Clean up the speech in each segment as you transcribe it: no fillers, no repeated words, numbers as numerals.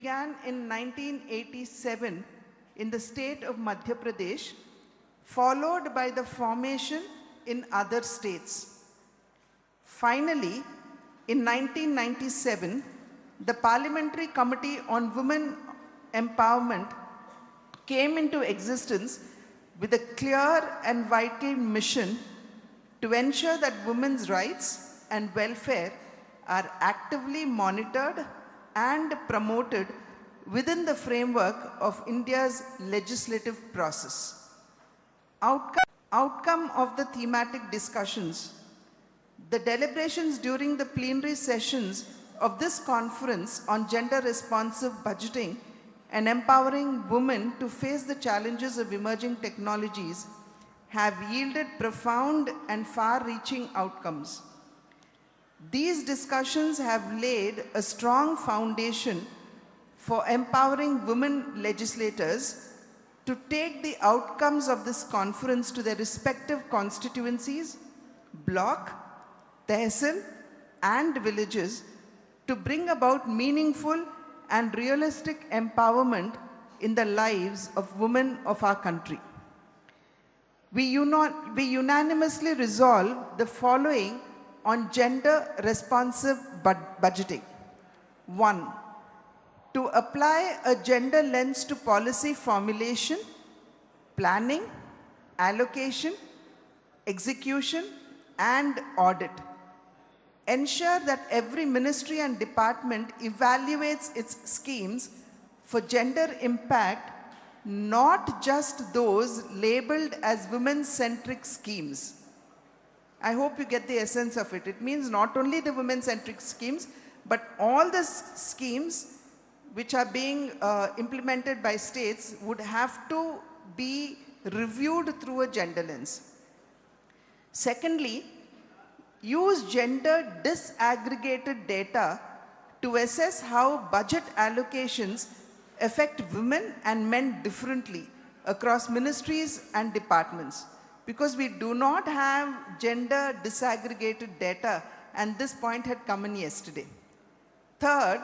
began in 1987 in the state of Madhya Pradesh, followed by the formation in other states. Finally, in 1997, the Parliamentary Committee on Women Empowerment came into existence with a clear and vital mission to ensure that women's rights and welfare are actively monitored and promoted within the framework of India's legislative process. Outcome of the thematic discussions. The deliberations during the plenary sessions of this conference on gender-responsive budgeting and empowering women to face the challenges of emerging technologies have yielded profound and far-reaching outcomes. These discussions have laid a strong foundation for empowering women legislators to take the outcomes of this conference to their respective constituencies, block, tehsil, and villages to bring about meaningful and realistic empowerment in the lives of women of our country. We unanimously resolve the following on gender-responsive budgeting. 1. To apply a gender lens to policy formulation, planning, allocation, execution, and audit. Ensure that every ministry and department evaluates its schemes for gender impact, not just those labeled as women-centric schemes. I hope you get the essence of it. It means not only the women-centric schemes, but all the schemes which are being implemented by states would have to be reviewed through a gender lens. Secondly, use gender disaggregated data to assess how budget allocations affect women and men differently across ministries and departments. Because we do not have gender disaggregated data, and this point had come in yesterday. Third,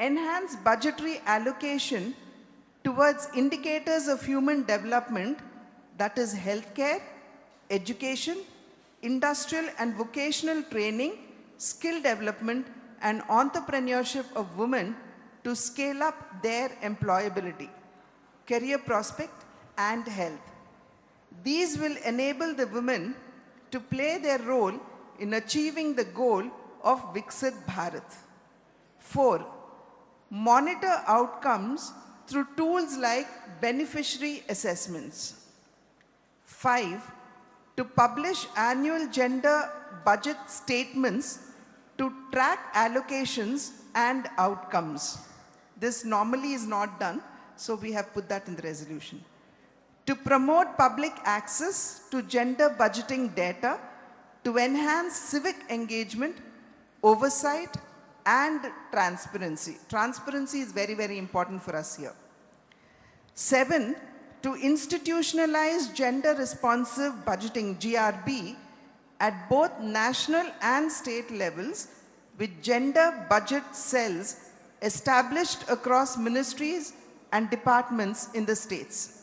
enhance budgetary allocation towards indicators of human development, that is healthcare, education, industrial and vocational training, skill development, and entrepreneurship of women to scale up their employability, career prospect, and health. These will enable the women to play their role in achieving the goal of Viksit Bharat. 4. Monitor outcomes through tools like beneficiary assessments. 5. To publish annual gender budget statements to track allocations and outcomes. This normally is not done, so we have put that in the resolution. To promote public access to gender budgeting data to enhance civic engagement, oversight, and transparency. Transparency is very, very important for us here. 7. To institutionalize gender-responsive budgeting, GRB, at both national and state levels with gender budget cells established across ministries and departments in the states.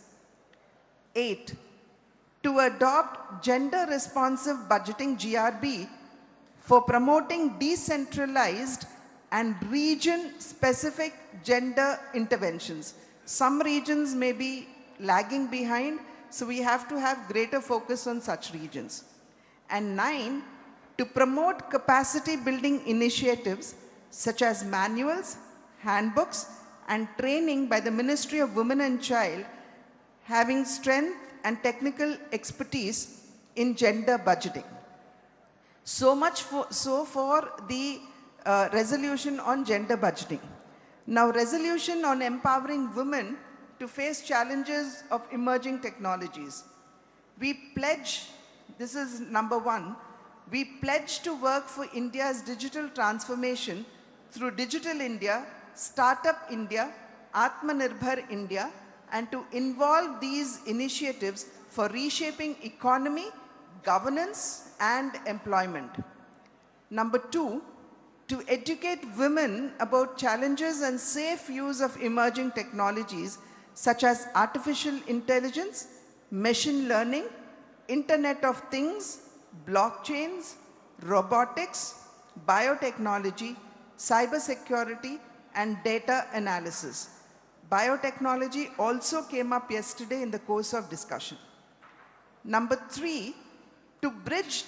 8. To adopt gender-responsive budgeting, GRB, for promoting decentralized and region-specific gender interventions. Some regions may be lagging behind, so we have to have greater focus on such regions. And 9, to promote capacity building initiatives such as manuals, handbooks, and training by the Ministry of Women and Child having strength and technical expertise in gender budgeting. So much for the resolution on gender budgeting. Now, resolution on empowering women to face challenges of emerging technologies. We pledge, this is number 1, we pledge to work for India's digital transformation through Digital India, Startup India, Atmanirbhar India, and to involve these initiatives for reshaping economy, governance, and employment. Number 2, to educate women about challenges and safe use of emerging technologies such as artificial intelligence, machine learning, Internet of Things, blockchains, robotics, biotechnology, cybersecurity, and data analysis. Biotechnology also came up yesterday in the course of discussion. Number 3, to bridge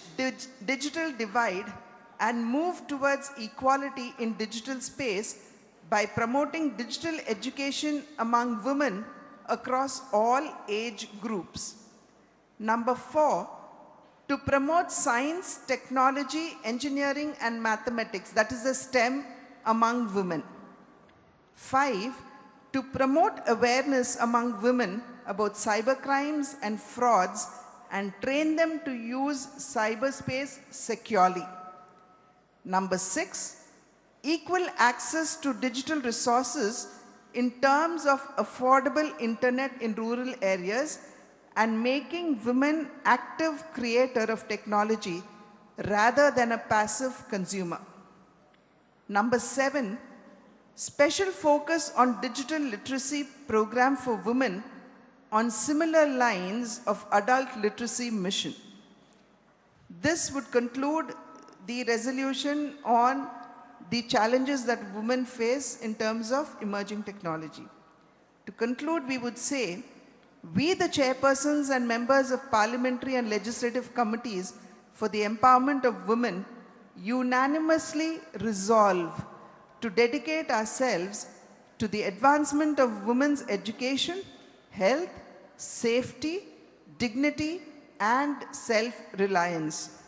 digital divide and move towards equality in digital space by promoting digital education among women across all age groups. Number 4, to promote science, technology, engineering, and mathematics, that is the STEM, among women. 5, to promote awareness among women about cybercrimes and frauds and train them to use cyberspace securely. Number 6, equal access to digital resources in terms of affordable internet in rural areas and making women active creator of technology rather than a passive consumer. Number 7, special focus on digital literacy program for women on similar lines of adult literacy mission. This would conclude the resolution on the challenges that women face in terms of emerging technology. To conclude, we would say, we the chairpersons and members of parliamentary and legislative committees for the empowerment of women unanimously resolve to dedicate ourselves to the advancement of women's education, health, safety, dignity, and self-reliance.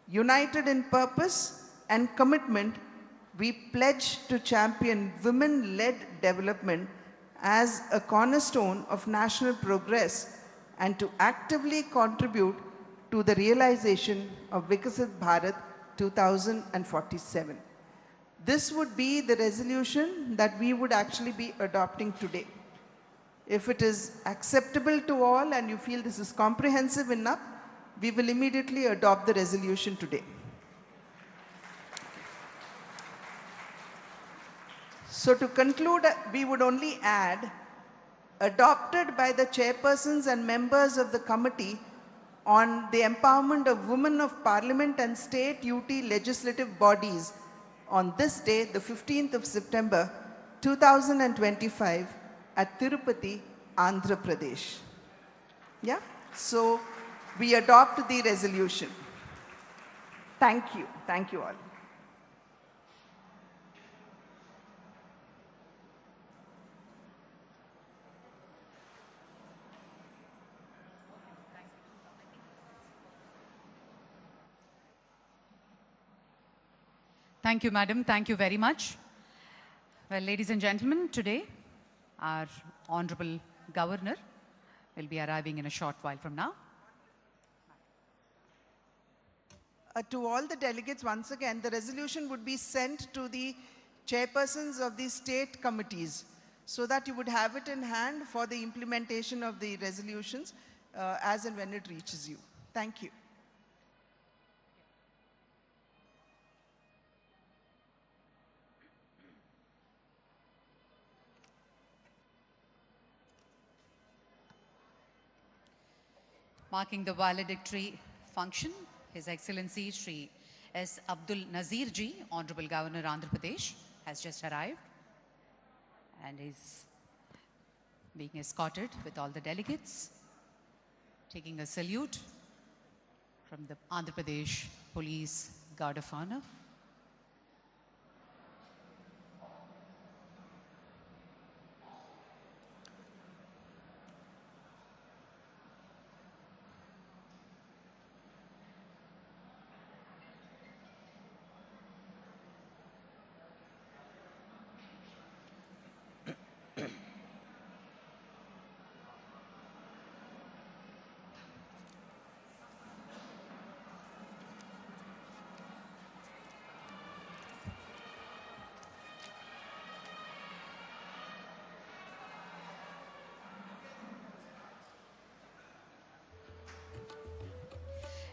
United in purpose and commitment, we pledge to champion women-led development as a cornerstone of national progress and to actively contribute to the realization of Viksit Bharat 2047. This would be the resolution that we would actually be adopting today. If it is acceptable to all and you feel this is comprehensive enough, we will immediately adopt the resolution today. So to conclude, we would only add, adopted by the chairpersons and members of the committee on the empowerment of women of parliament and state UT legislative bodies on this day, the 15th of September, 2025 at Tirupati, Andhra Pradesh. Yeah? So we adopt the resolution. Thank you. Thank you all. Thank you, madam. Thank you very much. Well, ladies and gentlemen, today our Honorable Governor will be arriving in a short while from now. To all the delegates, once again, the resolution would be sent to the chairpersons of the state committees so that you would have it in hand for the implementation of the resolutions as and when it reaches you. Thank you. Marking the valedictory function, His Excellency Shri S. Abdul Nazir Ji, Honorable Governor Andhra Pradesh, has just arrived and is being escorted with all the delegates, taking a salute from the Andhra Pradesh Police Guard of Honor.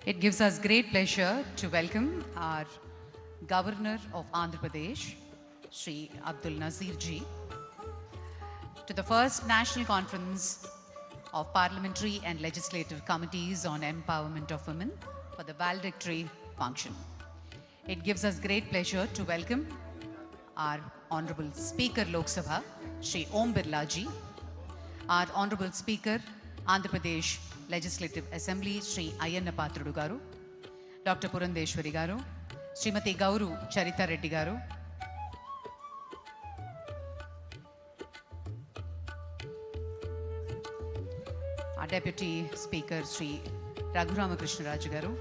It gives us great pleasure to welcome our Governor of Andhra Pradesh, Shri Abdul Nazir Ji, to the first National Conference of Parliamentary and Legislative Committees on Empowerment of Women for the valedictory function. It gives us great pleasure to welcome our Honorable Speaker Lok Sabha, Shri Om Birla Ji, our Honorable Speaker, Andhra Pradesh Legislative Assembly, Shri Ayanna Patrudu Garu, Dr. Purandeshwari Garu, Srimati Gauru Charita Reddy Garu, our Deputy Speaker, Shri Raghurama Krishnaraju Garu,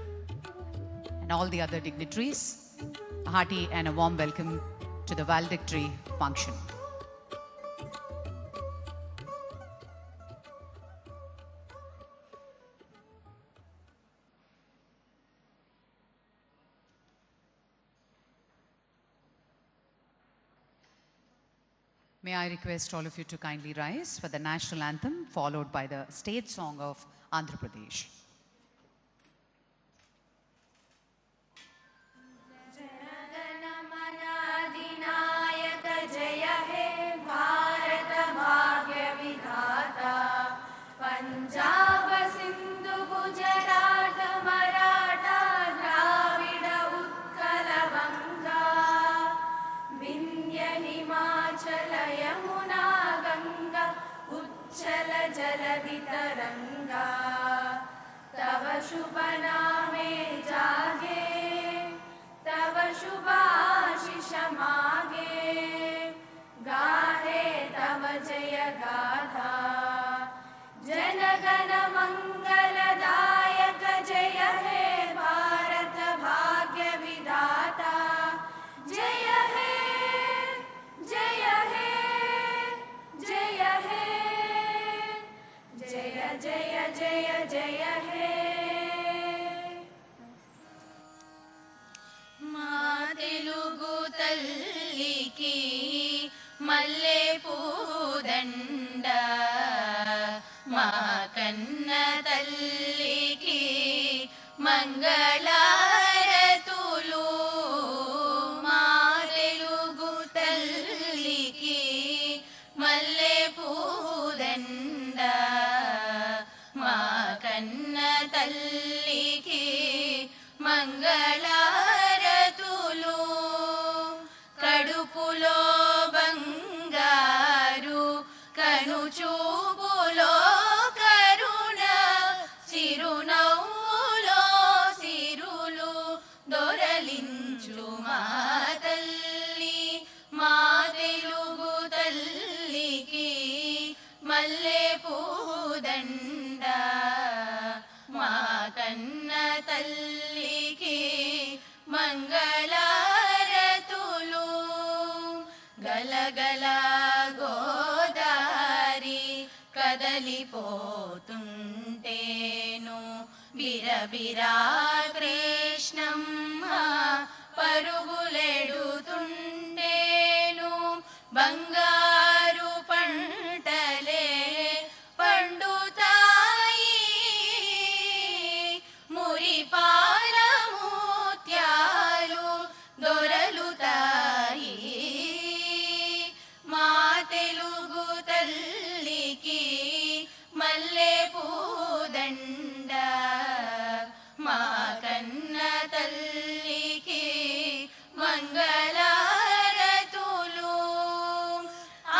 and all the other dignitaries, a hearty and a warm welcome to the valedictory function. May I request all of you to kindly rise for the national anthem, followed by the state song of Andhra Pradesh. जलधितरंगा तव शुभ नामे जागे तव शुभाशिष मागे गाहे तव जय गाथा जनगण मंगलदायक जय हे भारत भाग्य विधाता जय हे जय हे जय हे जय जय जय जय हे మా తెలుగు తల్లికి మల్లె పూదండ మా కన్న తల్లికి మంగళారతులు మా తెలుగు తల్లికి మల్లె పూదండ మా కన్న తల్లికి మంగళారతులు కడుపులో బంగారు కనుచూపులో కరుణ చిరునవ్వులో సిరులు దొరలించు మా తల్లి మా తెలుగు తల్లికి మల్లె పూదండ మా కన్న తల్లికి మంగళారతులు గలగల గోదారి కదలిపోతుంటేను బిరబిరా కృష్ణమ్మ పరుగులెడుతుంటేను బంగారు పంటలే పండుతాయి మురిపాల ముత్యాలు దొరలుతాయి మా తెలుగు తల్లికి మల్లె పూదండ మా కన్న తల్లికి మంగళారతులు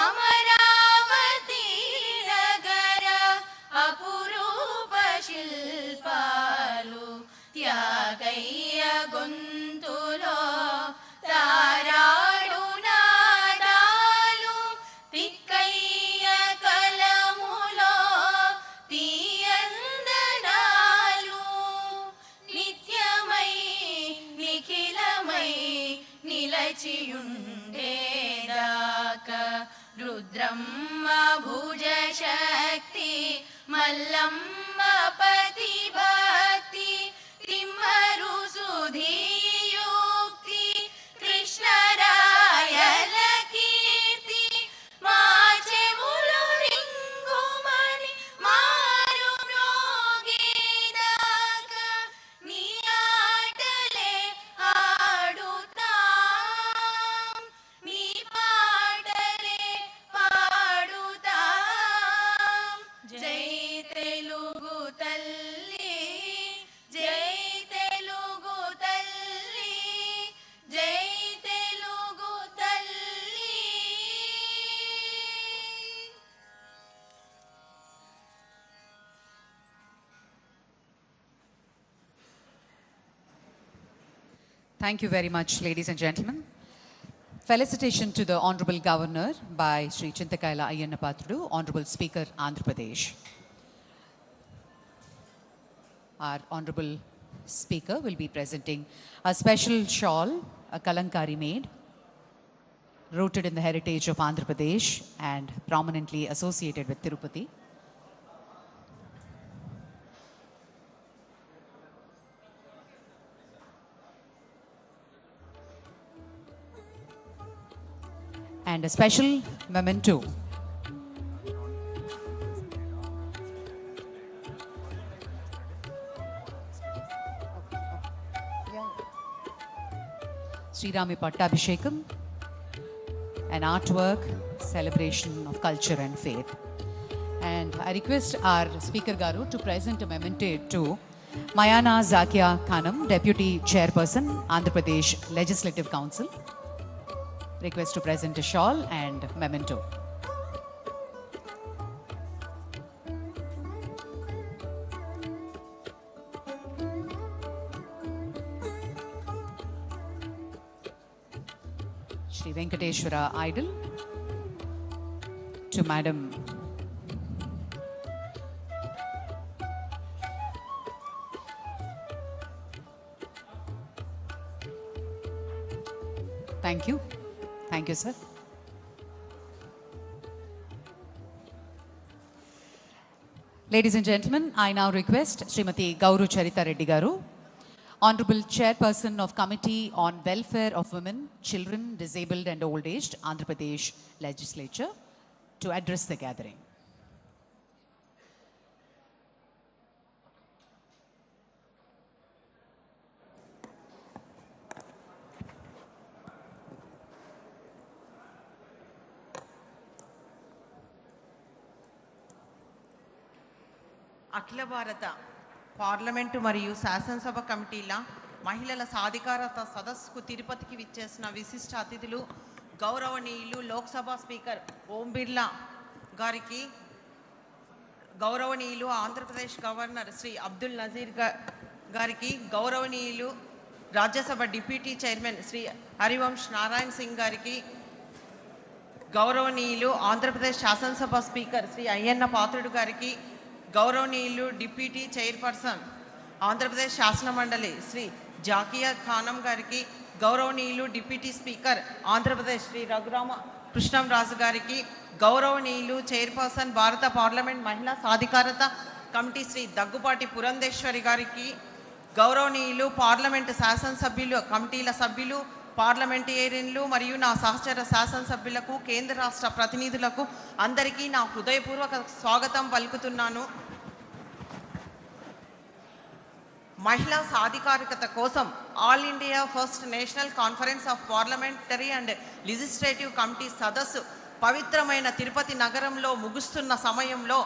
అమరావతి నగర అపురూప శిల్పాలు త్యాగయ్య గొంతులో తారాడు నాదాలు తిక్కయ్య కలములో తీయందనాలు నిత్యమై నిఖిలమై నిలచియుండేదాకా రుద్రమ్మ భుజ శక్తి మల్లమ్మ పతి భక్తి తిమ్మరు సుధీయుక్తి కృష్ణరాయల కీర్తి మా చెవులు రింగుమని మారు మ్రోగేదాకా నీ ఆటలే ఆడుతా Thank you very much, ladies and gentlemen. Felicitation to the Honorable Governor by Sri Chintakaila Ayyana Patrudu, Honorable Speaker, Andhra Pradesh. Our Honorable Speaker will be presenting a special shawl, a kalankari made, rooted in the heritage of Andhra Pradesh and prominently associated with Tirupati. And a special memento. Sri Rami Pattabhishekam, an artwork celebration of culture and faith. And I request our Speaker Garu to present a memento to Mayana Zakia Khanam, Deputy Chairperson, Andhra Pradesh Legislative Council. Request to present a shawl and memento. Shri Venkateshwara Idol to Madam Thank you. Thank you, sir. Ladies and gentlemen, I now request Srimati Gauru Charita Reddy Garu, Honorable Chairperson of Committee on Welfare of Women, Children, Disabled and Old Aged, Andhra Pradesh Legislature, to address the gathering. అఖిల భారత parliament మరియు శాసనసభ కమిటీల మహిళల సాధికారత సదస్సుకు తిరుపతికి విచ్చేసిన విశిష్ట అతిథులు గౌరవనీయులు లోక్సభ స్పీకర్ ఓం బిర్లా గారికి, గౌరవనీయులు ఆంధ్రప్రదేశ్ గవర్నర్ శ్రీ అబ్దుల్ నజీర్ గారికి, గౌరవనీయులు రాజ్యసభ డిప్యూటీ చైర్మన్ శ్రీ హరివంశ్ నారాయణ్ సింగ్ గారికి, గౌరవనీయులు ఆంధ్రప్రదేశ్ శాసనసభ స్పీకర్ శ్రీ అయ్యన్న పాత్రుడు గారికి, గౌరవనీయులు డిప్యూటీ చైర్పర్సన్ ఆంధ్రప్రదేశ్ శాసన మండలి శ్రీ జాకియా ఖానం గారికి, గౌరవనీయులు డిప్యూటీ స్పీకర్ ఆంధ్రప్రదేశ్ శ్రీ రఘురామ కృష్ణంరాజు గారికి, గౌరవనీయులు చైర్పర్సన్ భారత పార్లమెంట్ మహిళా సాధికారత కమిటీ శ్రీ దగ్గుపాటి పురంధేశ్వరి గారికి, గౌరవనీయులు పార్లమెంటు శాసనసభ్యులు కమిటీల సభ్యులు, పార్లమెంటేరియన్లు మరియు నా సహచర శాసనసభ్యులకు, కేంద్ర రాష్ట్ర ప్రతినిధులకు అందరికీ నా హృదయపూర్వక స్వాగతం పలుకుతున్నాను. మహిళా సాధికారికత కోసం all India first national conference of parliamentary and legislative committee సదస్సు పవిత్రమైన తిరుపతి నగరంలో ముగుస్తున్న సమయంలో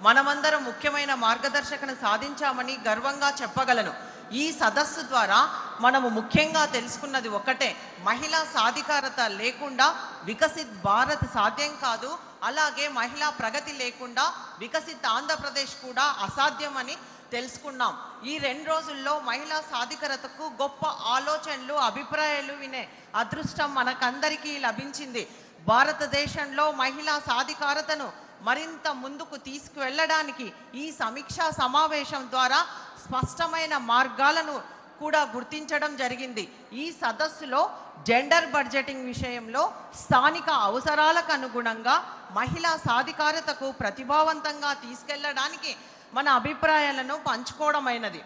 మనమందరం ముఖ్యమైన మార్గదర్శకను సాధించామని గర్వంగా చెప్పగలను. ఈ సదస్సు ద్వారా మనము ముఖ్యంగా తెలుసుకున్నది ఒకటే, మహిళా సాధికారత లేకుండా వికసిత్ భారత్ సాధ్యం కాదు, అలాగే మహిళా ప్రగతి లేకుండా వికసిత్ ఆంధ్రప్రదేశ్ కూడా అసాధ్యమని తెలుసుకున్నాం. ఈ 2 రోజుల్లో మహిళా సాధికారతకు గొప్ప ఆలోచనలు, అభిప్రాయాలు వినే అదృష్టం మనకందరికీ లభించింది. భారతదేశంలో మహిళా సాధికారతను మరింత ముందుకు తీసుకువెళ్ళడానికి ఈ సమీక్షా సమావేశం ద్వారా స్పష్టమైన మార్గాలను కూడా గుర్తించడం జరిగింది. ఈ సదస్సులో జెండర్ బడ్జెటింగ్ విషయంలో స్థానిక అవసరాలకు అనుగుణంగా మహిళా సాధికారతకు ప్రతిభావంతంగా తీసుకెళ్లడానికి మన అభిప్రాయాలను పంచుకోవడమైనది.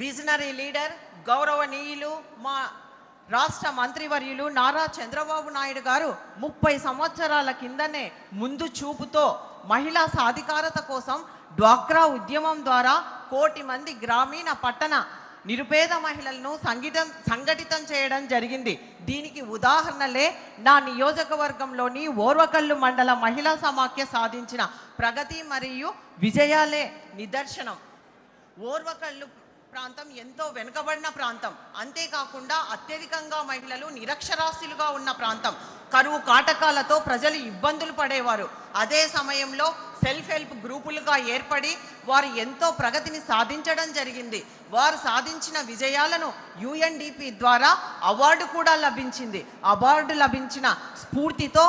విజనరీ లీడర్ గౌరవనీయులు మా రాష్ట్ర మంత్రివర్యులు నారా చంద్రబాబు నాయుడు గారు 30 సంవత్సరాల కిందనే ముందు చూపుతో మహిళా సాధికారత కోసం డ్వాక్రా ఉద్యమం ద్వారా 1 కోటి మంది గ్రామీణ పట్టణ నిరుపేద మహిళలను సంఘటితం చేయడం జరిగింది. దీనికి ఉదాహరణలే నా నియోజకవర్గంలోని ఓర్వకల్లు మండల మహిళా సమాఖ్య సాధించిన ప్రగతి మరియు విజయాలే నిదర్శనం. ఓర్వకల్లు ప్రాంతం ఎంతో వెనుకబడిన ప్రాంతం, అంతేకాకుండా అత్యధికంగా మహిళలు నిరక్షరాస్యులుగా ఉన్న ప్రాంతం. కరువు కాటకాలతో ప్రజలు ఇబ్బందులు పడేవారు. అదే సమయంలో సెల్ఫ్ హెల్ప్ గ్రూపులుగా ఏర్పడి వారు ఎంతో ప్రగతిని సాధించడం జరిగింది. వారు సాధించిన విజయాలను యుఎన్డిపి ద్వారా అవార్డు కూడా లభించింది. అవార్డు లభించిన స్ఫూర్తితో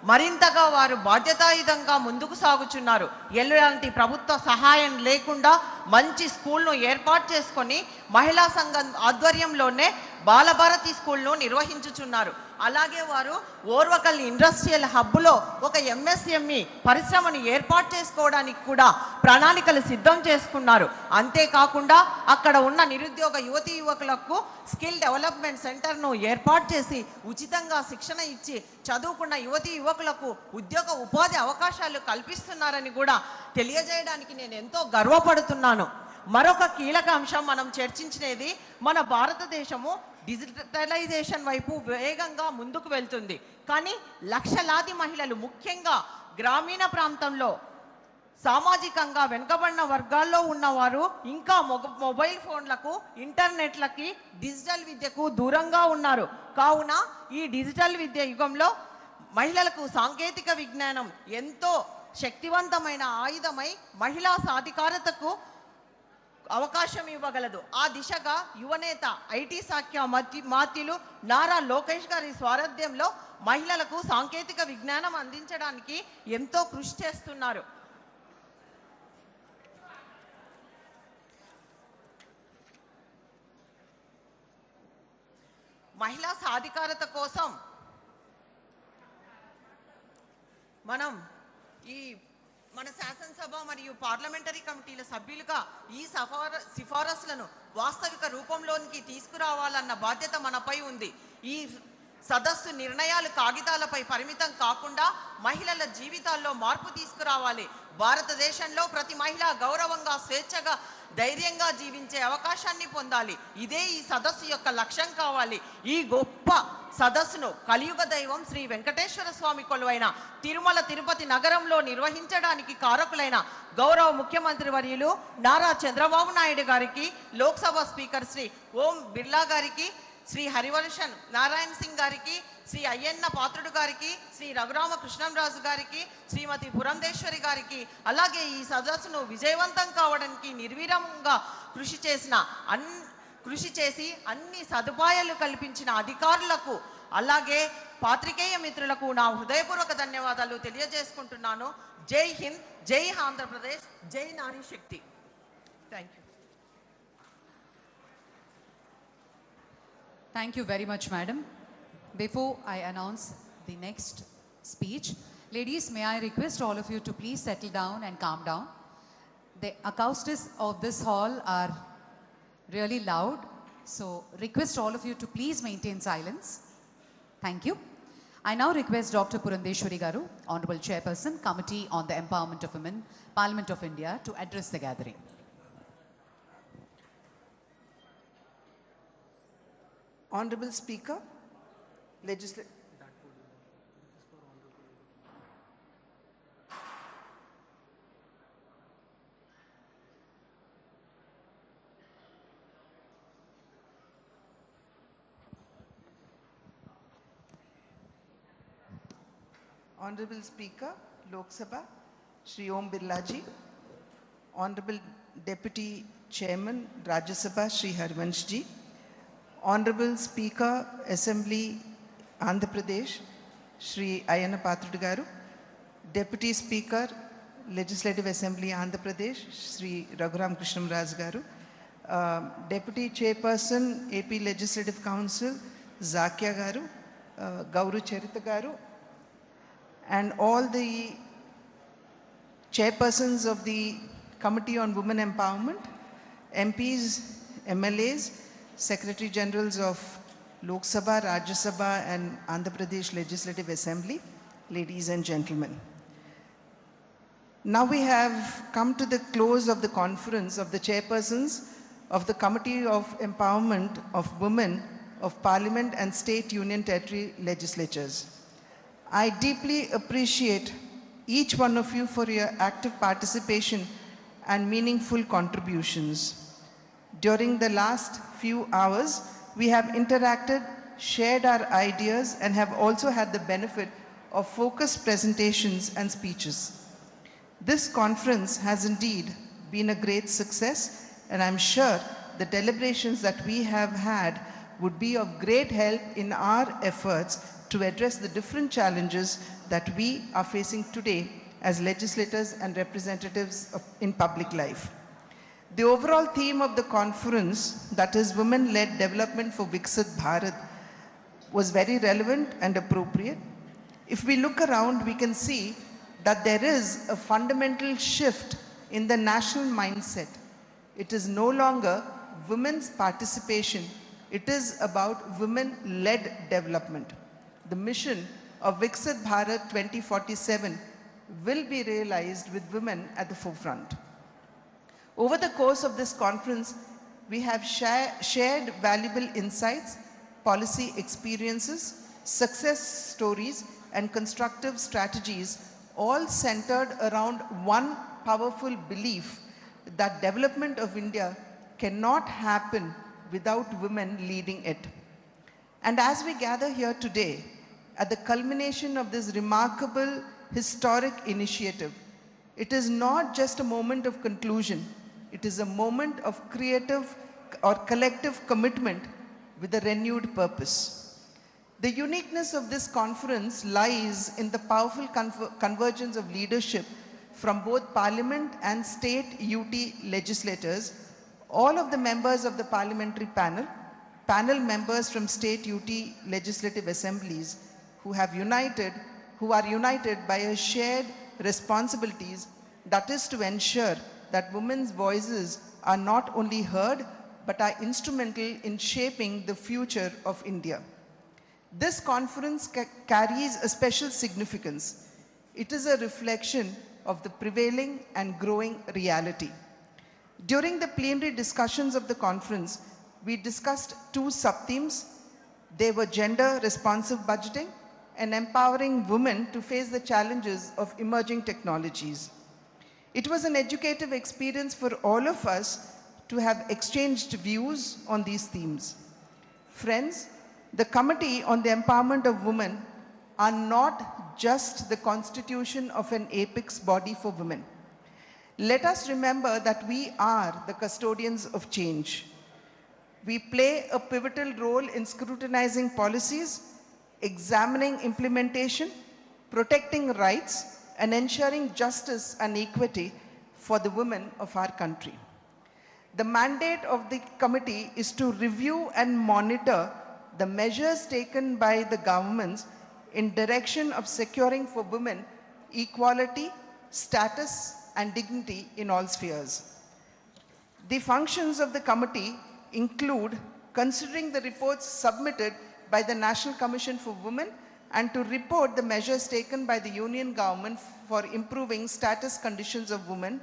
మరింతగా వారు బాధ్యతాయుతంగా ముందుకు సాగుచున్నారు. ఎలాంటి ప్రభుత్వ సహాయం లేకుండా మంచి స్కూల్ను ఏర్పాటు చేసుకొని మహిళా సంఘం ఆధ్వర్యంలోనే బాలభారతి స్కూల్ను నిర్వహించుచున్నారు. అలాగే వారు ఓర్వకల్ ఇండస్ట్రియల్ హబ్లో ఒక ఎంఎస్ఎంఈ పరిశ్రమను ఏర్పాటు చేసుకోవడానికి కూడా ప్రణాళికలు సిద్ధం చేసుకున్నారు. అంతేకాకుండా అక్కడ ఉన్న నిరుద్యోగ యువతీ యువకులకు స్కిల్ డెవలప్మెంట్ సెంటర్ను ఏర్పాటు చేసి ఉచితంగా శిక్షణ ఇచ్చి చదువుకున్న యువతీ యువకులకు ఉద్యోగ ఉపాధి అవకాశాలు కల్పిస్తున్నారని కూడా తెలియజేయడానికి నేను ఎంతో గర్వపడుతున్నాను. మరొక కీలక అంశం మనం చర్చించినది, మన భారతదేశము డిజిటలైజేషన్ వైపు వేగంగా ముందుకు వెళ్తుంది. కానీ లక్షలాది మహిళలు ముఖ్యంగా గ్రామీణ ప్రాంతంలో సామాజికంగా వెనుకబడిన వర్గాల్లో ఉన్నవారు ఇంకా మొబైల్ ఫోన్లకు, ఇంటర్నెట్లకి, డిజిటల్ విద్యకు దూరంగా ఉన్నారు. కావున ఈ డిజిటల్ విద్య యుగంలో మహిళలకు సాంకేతిక విజ్ఞానం ఎంతో శక్తివంతమైన ఆయుధమై మహిళా సాధికారతకు అవకాశం ఇవ్వగలదు. ఆ దిశగా యువనేత ఐటీ శాఖ మాత్యులు నారా లోకేష్ గారి స్వారథ్యంలో మహిళలకు సాంకేతిక విజ్ఞానం అందించడానికి ఎంతో కృషి చేస్తున్నారు. మహిళా సాధికారత కోసం మనం మన శాసనసభ మరియు పార్లమెంటరీ కమిటీల సభ్యులుగా ఈ సిఫారసులను వాస్తవిక రూపంలోనికి తీసుకురావాలన్న బాధ్యత మనపై ఉంది. ఈ సదస్సు నిర్ణయాలు కాగితాలపై పరిమితం కాకుండా మహిళల జీవితాల్లో మార్పు తీసుకురావాలి. భారతదేశంలో ప్రతి మహిళ గౌరవంగా, స్వేచ్ఛగా, ధైర్యంగా జీవించే అవకాశాన్ని పొందాలి. ఇదే ఈ సదస్సు యొక్క లక్ష్యం కావాలి. ఈ గొప్ప సదస్సును కలియుగ దైవం శ్రీ వెంకటేశ్వర స్వామి కొలువైన తిరుమల తిరుపతి నగరంలో నిర్వహించడానికి కారకులైన గౌరవ ముఖ్యమంత్రి వర్యులు నారా చంద్రబాబు నాయుడు గారికి, లోక్సభ స్పీకర్ శ్రీ ఓం బిర్లా గారికి, శ్రీ హరివర్షన్ నారాయణ సింగ్ గారికి, శ్రీ అయ్యన్న పాత్రుడు గారికి, శ్రీ రఘురామ కృష్ణంరాజు గారికి, శ్రీమతి పురంధేశ్వరి గారికి, అలాగే ఈ సదస్సును విజయవంతం కావడానికి నిర్విరామంగా కృషి చేసి అన్ని సదుపాయాలు కల్పించిన అధికారులకు, అలాగే పాత్రికేయ మిత్రులకు నా హృదయపూర్వక ధన్యవాదాలు తెలియజేసుకుంటున్నాను. జై హింద్, జై ఆంధ్రప్రదేశ్, జై నారీ శక్తి. Thank you. Thank you very much, madam. Before I announce the next speech, ladies, may I request all of you to please settle down and calm down. The acoustics of this hall are really loud, so request all of you to please maintain silence. Thank you. I now request Dr. Purandeshwari Garu, Honorable Chairperson, Committee on the Empowerment of Women, Parliament of India, to address the gathering. Honorable Speaker, Honorable Speaker, Lok Sabha, Shri Om Birla ji, Honorable Deputy Chairman, Rajya Sabha, Shri Harivansh ji, Honorable Speaker, Assembly, Andhra Pradesh, Shri Ayyana Pathrudu Garu, Deputy Speaker, Legislative Assembly, Andhra Pradesh, Shri Raghuram Krishnamraj Garu, Deputy Chairperson, AP Legislative Council, Zakia Garu, Gauru Charita Garu, and all the chairpersons of the Committee on Women Empowerment, MPs, MLAs, Secretary Generals of Lok Sabha, Rajya Sabha and Andhra Pradesh Legislative Assembly, ladies and gentlemen. Now we have come to the close of the conference of the chairpersons of the Committee of Empowerment of Women of Parliament and State Union Territory Legislatures. I deeply appreciate each one of you for your active participation and meaningful contributions. During the last few hours, we have interacted, shared our ideas, and have also had the benefit of focused presentations and speeches. This conference has indeed been a great success, and I'm sure the deliberations that we have had would be of great help in our efforts to address the different challenges that we are facing today as legislators and representatives in public life. The overall theme of the conference, that is Women-Led Development for Viksit Bharat, was very relevant and appropriate. If we look around, we can see that there is a fundamental shift in the national mindset. It is no longer women's participation. It is about women-led development. The mission of Viksit Bharat 2047 will be realized with women at the forefront. Over the course of this conference, we have shared valuable insights, policy experiences, success stories, and constructive strategies, all centered around one powerful belief that development of India cannot happen without women leading it. And as we gather here today, at the culmination of this remarkable historic initiative, it is not just a moment of conclusion, it is a moment of creative or collective commitment with a renewed purpose. The uniqueness of this conference lies in the powerful convergence of leadership from both Parliament and state UT legislators, all of the members of the parliamentary panel members from state UT legislative assemblies who are united by a shared responsibilities, that is to ensure that women's voices are not only heard but are instrumental in shaping the future of India. This conference carries a special significance. It is a reflection of the prevailing and growing reality. During the plenary discussions of the conference, we discussed two sub-themes. They were gender-responsive budgeting and empowering women to face the challenges of emerging technologies. It was an educative experience for all of us to have exchanged views on these themes. Friends, the Committee on the Empowerment of Women are not just the constitution of an apex body for women. Let us remember that we are the custodians of change. We play a pivotal role in scrutinizing policies, examining implementation, protecting rights, and ensuring justice and equity for the women of our country. The mandate of the committee is to review and monitor the measures taken by the governments in direction of securing for women equality, status, and dignity in all spheres. The functions of the committee include considering the reports submitted by the National Commission for Women and to report the measures taken by the Union government for improving status conditions of women.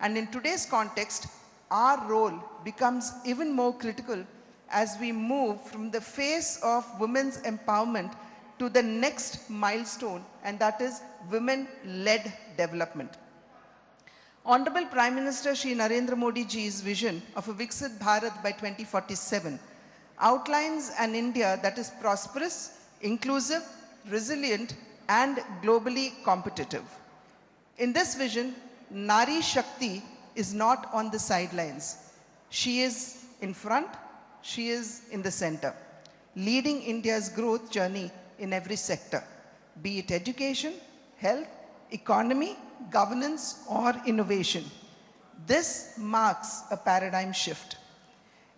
And in today's context, our role becomes even more critical as we move from the phase of women's empowerment to the next milestone, and that is women-led development. Honorable Prime Minister Shri Narendra Modi ji's vision of a Viksit Bharat by 2047 outlines an India that is prosperous, inclusive, resilient, and globally competitive. In this vision, Nari Shakti is not on the sidelines. She is in front, she is in the center, leading India's growth journey in every sector, be it education, health, economy, governance, or innovation. This marks a paradigm shift.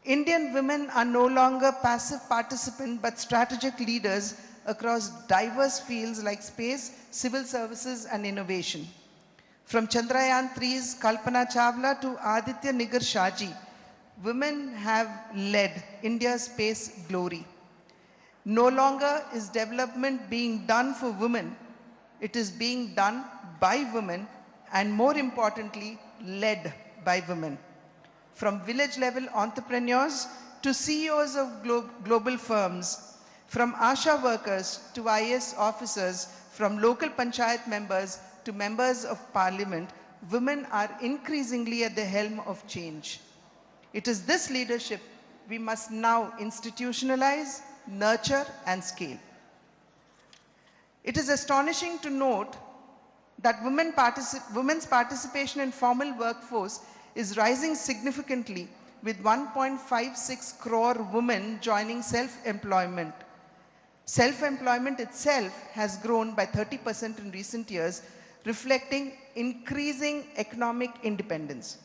Indian women are no longer passive participants but strategic leaders across diverse fields like space, civil services, and innovation. From Chandrayaan 3's Kalpana Chawla to Aditya Nigar Shaji, women have led India's space glory. No longer is development being done for women, it is being done by women and, more importantly, led by women. From village-level entrepreneurs to CEOs of global firms, from ASHA workers to IAS officers, from local panchayat members to members of parliament, women are increasingly at the helm of change. It is this leadership we must now institutionalize, nurture, and scale. It is astonishing to note that women's participation in formal workforce is rising significantly with 1.56 crore women joining self-employment. Self-employment itself has grown by 30% in recent years, reflecting increasing economic independence.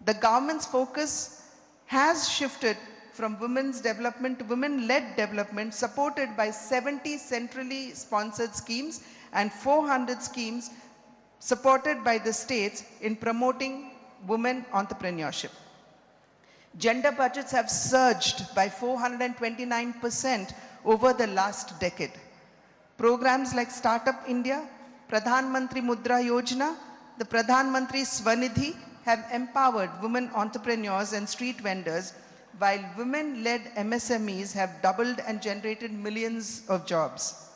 The government's focus has shifted from women's development to women-led development, supported by 70 centrally sponsored schemes and 400 schemes supported by the states in promoting women entrepreneurship. Gender budgets have surged by 429% over the last decade. Programs like Startup India, Pradhan Mantri Mudra Yojana, the Pradhan Mantri Swanidhi have empowered women entrepreneurs and street vendors, while women-led MSMEs have doubled and generated millions of jobs.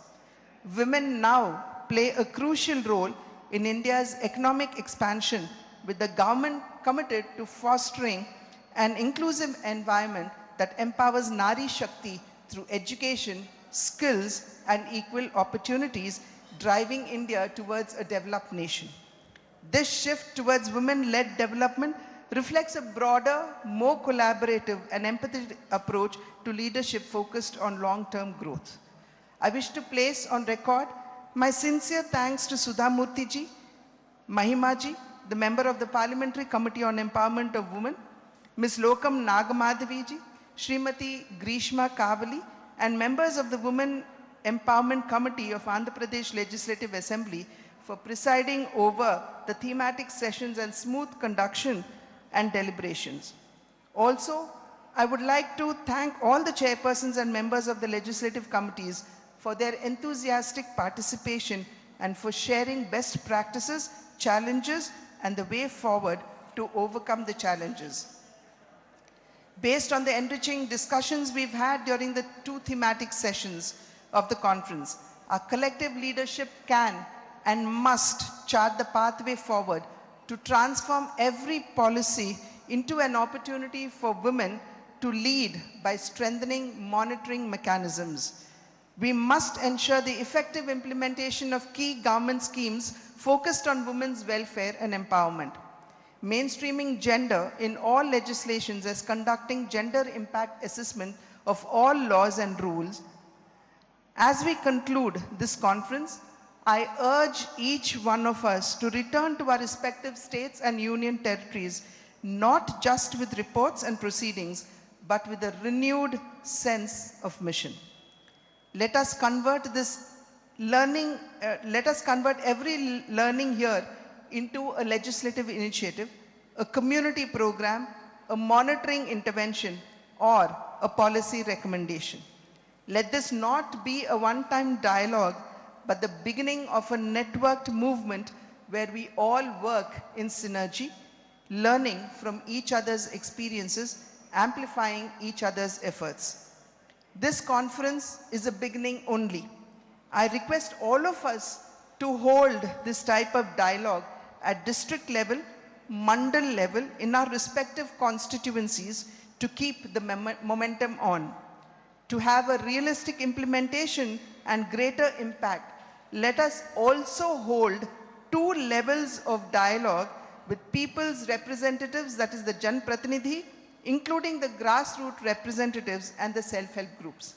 Women now play a crucial role in India's economic expansion, with the government committed to fostering an inclusive environment that empowers Nari Shakti through education, skills, and equal opportunities, driving India towards a developed nation. This shift towards women-led development reflects a broader, more collaborative and empathetic approach to leadership focused on long-term growth. I wish to place on record my sincere thanks to Sudha Murthy ji, Mahima ji, the member of the Parliamentary Committee on Empowerment of Women, Ms. Lokam Nagamadhavi ji, Srimati Grishma Kavali, and members of the Women Empowerment Committee of Andhra Pradesh Legislative Assembly for presiding over the thematic sessions and smooth conduction and deliberations. Also, I would like to thank all the chairpersons and members of the legislative committees for their enthusiastic participation and for sharing best practices, challenges, and the way forward to overcome the challenges. Based on the enriching discussions we've had during the two thematic sessions of the conference, our collective leadership can and must chart the pathway forward to transform every policy into an opportunity for women to lead by strengthening monitoring mechanisms. We must ensure the effective implementation of key government schemes focused on women's welfare and empowerment. Mainstreaming gender in all legislations as conducting gender impact assessment of all laws and rules. As we conclude this conference, I urge each one of us to return to our respective states and union territories, not just with reports and proceedings, but with a renewed sense of mission. Let us convert this learning, let us convert every learning here into a legislative initiative, a community program, a monitoring intervention, or a policy recommendation. Let this not be a one-time dialogue, but the beginning of a networked movement where we all work in synergy, learning from each other's experiences, amplifying each other's efforts. This conference is a beginning only. I request all of us to hold this type of dialogue at district level, mandal level, in our respective constituencies to keep the momentum on. To have a realistic implementation and greater impact, let us also hold two levels of dialogue with people's representatives, that is the Jan Pratinidhi, including the grassroots representatives and the self-help groups.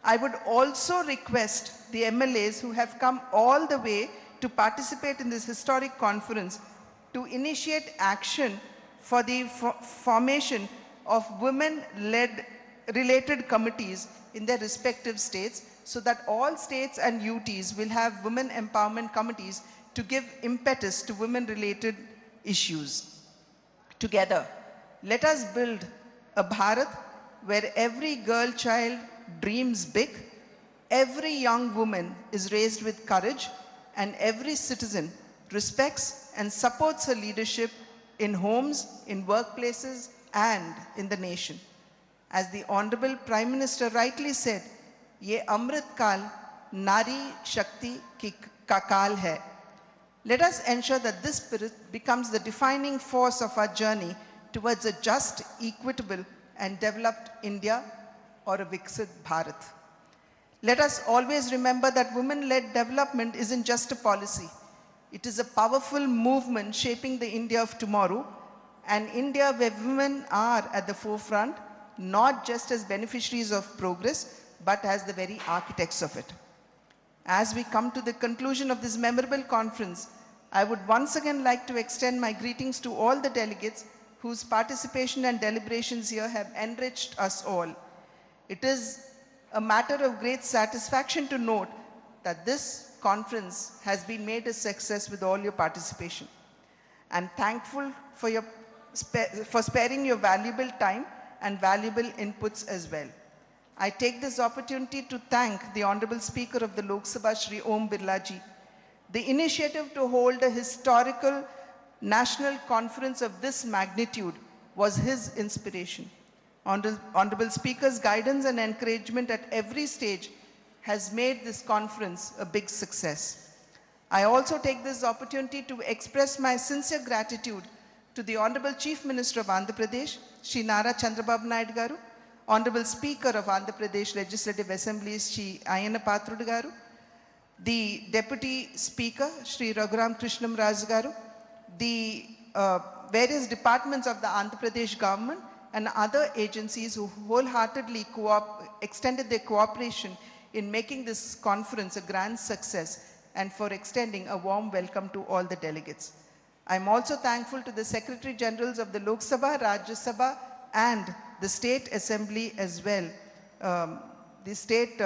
I would also request the MLAs who have come all the way to participate in this historic conference to initiate action for the formation of women-led related committees in their respective states, so that all states and UTs will have women empowerment committees to give impetus to women-related issues. Together, let us build a Bharat where every girl child dreams big, every young woman is raised with courage, and every citizen respects and supports her leadership in homes, in workplaces, and in the nation. As the Honorable Prime Minister rightly said, "Ye Amrit Kal Nari Shakti ki Kakal hai." Let us ensure that this spirit becomes the defining force of our journey towards a just, equitable, and developed India, or a Viksit Bharat. Let us always remember that women-led development isn't just a policy. It is a powerful movement shaping the India of tomorrow, an India where women are at the forefront, not just as beneficiaries of progress, but as the very architects of it. As we come to the conclusion of this memorable conference, I would once again like to extend my greetings to all the delegates whose participation and deliberations here have enriched us all. It is a matter of great satisfaction to note that this conference has been made a success with all your participation. I'm thankful for sparing your valuable time and valuable inputs as well. I take this opportunity to thank the Honorable Speaker of the Lok Sabha, Shri Om Birla Ji. The initiative to hold a historical national conference of this magnitude was his inspiration. Honorable Speaker's guidance and encouragement at every stage has made this conference a big success. I also take this opportunity to express my sincere gratitude to the Honorable Chief Minister of Andhra Pradesh, Shri Nara Chandrababu Naidu Garu, Honorable Speaker of Andhra Pradesh Legislative Assembly, Shri Ayyana Patrudu Garu, the Deputy Speaker, Shri Raghuram Krishnam Raju Garu, the various departments of the Andhra Pradesh government and other agencies who wholeheartedly extended their cooperation in making this conference a grand success, and for extending a warm welcome to all the delegates. I'm also thankful to the Secretary Generals of the Lok Sabha, Rajya Sabha and the State Assembly as well. The State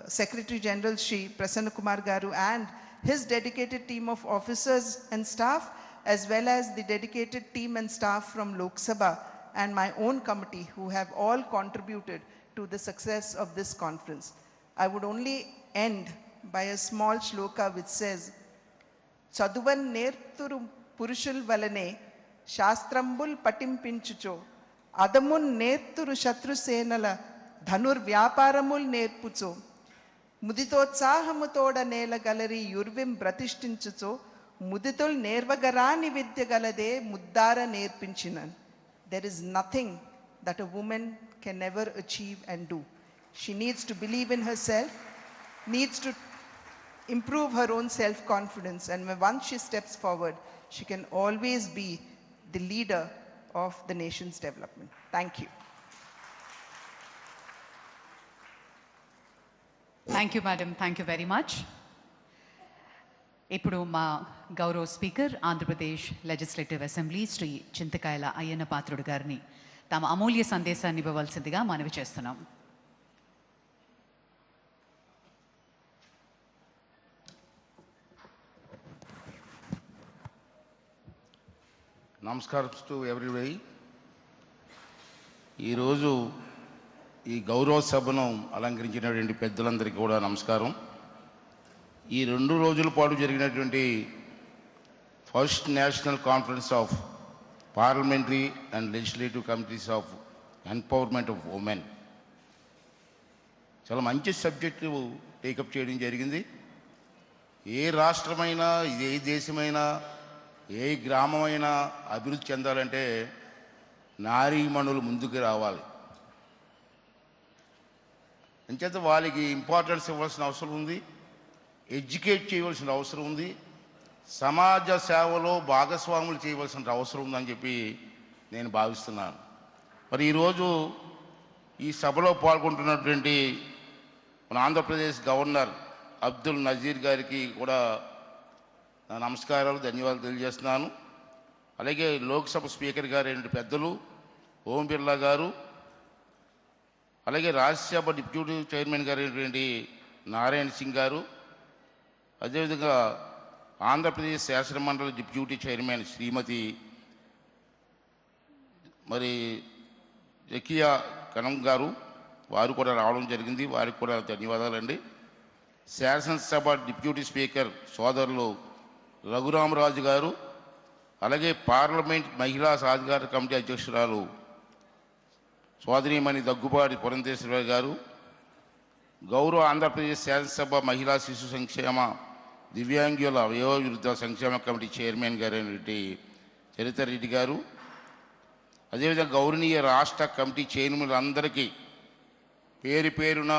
Secretary General Shri Prasanna Kumar Garu and his dedicated team of officers and staff, as well as the dedicated team and staff from Lok Sabha and my own committee, who have all contributed to the success of this conference. I would only end by a small shloka which says, Chaduvan nerturu purushul valane, shastrambul patimpinchucho, adamun nerturu shatru senala, dhanur vyaparamul nerpucho, muditotsahamutoda nela galeri yurvim bratistinchucho, muditul nervagarani vidya galade muddara nerpinchinan. There is nothing that a woman can never achieve and do. She needs to believe in herself, needs to improve her own self-confidence, and once she steps forward, she can always be the leader of the nation's development. Thank you. Thank you, madam. Thank you very much. ఇప్పుడు మా గౌరవ speaker Andhra Pradesh legislative assembly Shri Chintakayala Ayyanna Patrudu గారిని తమ అమూల్య సందేశాన్ని ఇవ్వవలసిందిగా మనవి చేస్తున్నాం. నమస్కారం to everybody. ఈరోజు ఈ గౌరవ సభను అలంకరించినటువంటి పెద్దలందరికీ కూడా నమస్కారం. ఈ 2 రోజుల పాటు జరిగినటువంటి first national conference of parliamentary and legislative committees of empowerment of women చాలా మంచి సబ్జెక్టు టేకప్ చేయడం జరిగింది. ఏ రాష్ట్రమైనా, ఏ దేశమైనా, ఏ గ్రామమైనా అభివృద్ధి చెందాలంటే నారీమణులు ముందుకు రావాలి. అంచేత వాళ్ళకి ఇంపార్టెన్స్ ఇవ్వాల్సిన అవసరం ఉంది, ఎడ్యుకేట్ చేయవలసిన అవసరం ఉంది, సమాజ సేవలో భాగస్వాములు చేయవలసిన అవసరం ఉందని చెప్పి నేను భావిస్తున్నాను. మరి ఈరోజు ఈ సభలో పాల్గొంటున్నటువంటి మన ఆంధ్రప్రదేశ్ గవర్నర్ అబ్దుల్ నజీర్ గారికి కూడా నా నమస్కారాలు, ధన్యవాదాలు తెలియజేస్తున్నాను. అలాగే లోక్సభ స్పీకర్ గారు అయిన పెద్దలు ఓం బిర్లా గారు, అలాగే రాజ్యసభ డిప్యూటీ చైర్మన్ గారు అయినటువంటి నారాయణ సింగ్ గారు, అదేవిధంగా ఆంధ్రప్రదేశ్ శాసనమండలి డిప్యూటీ చైర్మన్ శ్రీమతి మరి జకియా కనం గారు, వారు కూడా రావడం జరిగింది. వారికి కూడా ధన్యవాదాలండి. శాసనసభ డిప్యూటీ స్పీకర్ సోదరులు రఘురామరాజు గారు, అలాగే పార్లమెంట్ మహిళా సాధికార కమిటీ అధ్యక్షురాలు సోదరీమణి దగ్గుబాటి పురంధేశ్వరి గారు, గౌరవ ఆంధ్రప్రదేశ్ శాసనసభ మహిళా శిశు సంక్షేమ దివ్యాంగుల వయోవృద్ధ సంక్షేమ కమిటీ చైర్మన్ గారు అయినటువంటి చరిత రెడ్డి గారు, అదేవిధంగా గౌరవనీయ రాష్ట్ర కమిటీ చైర్మన్లందరికీ పేరు పేరున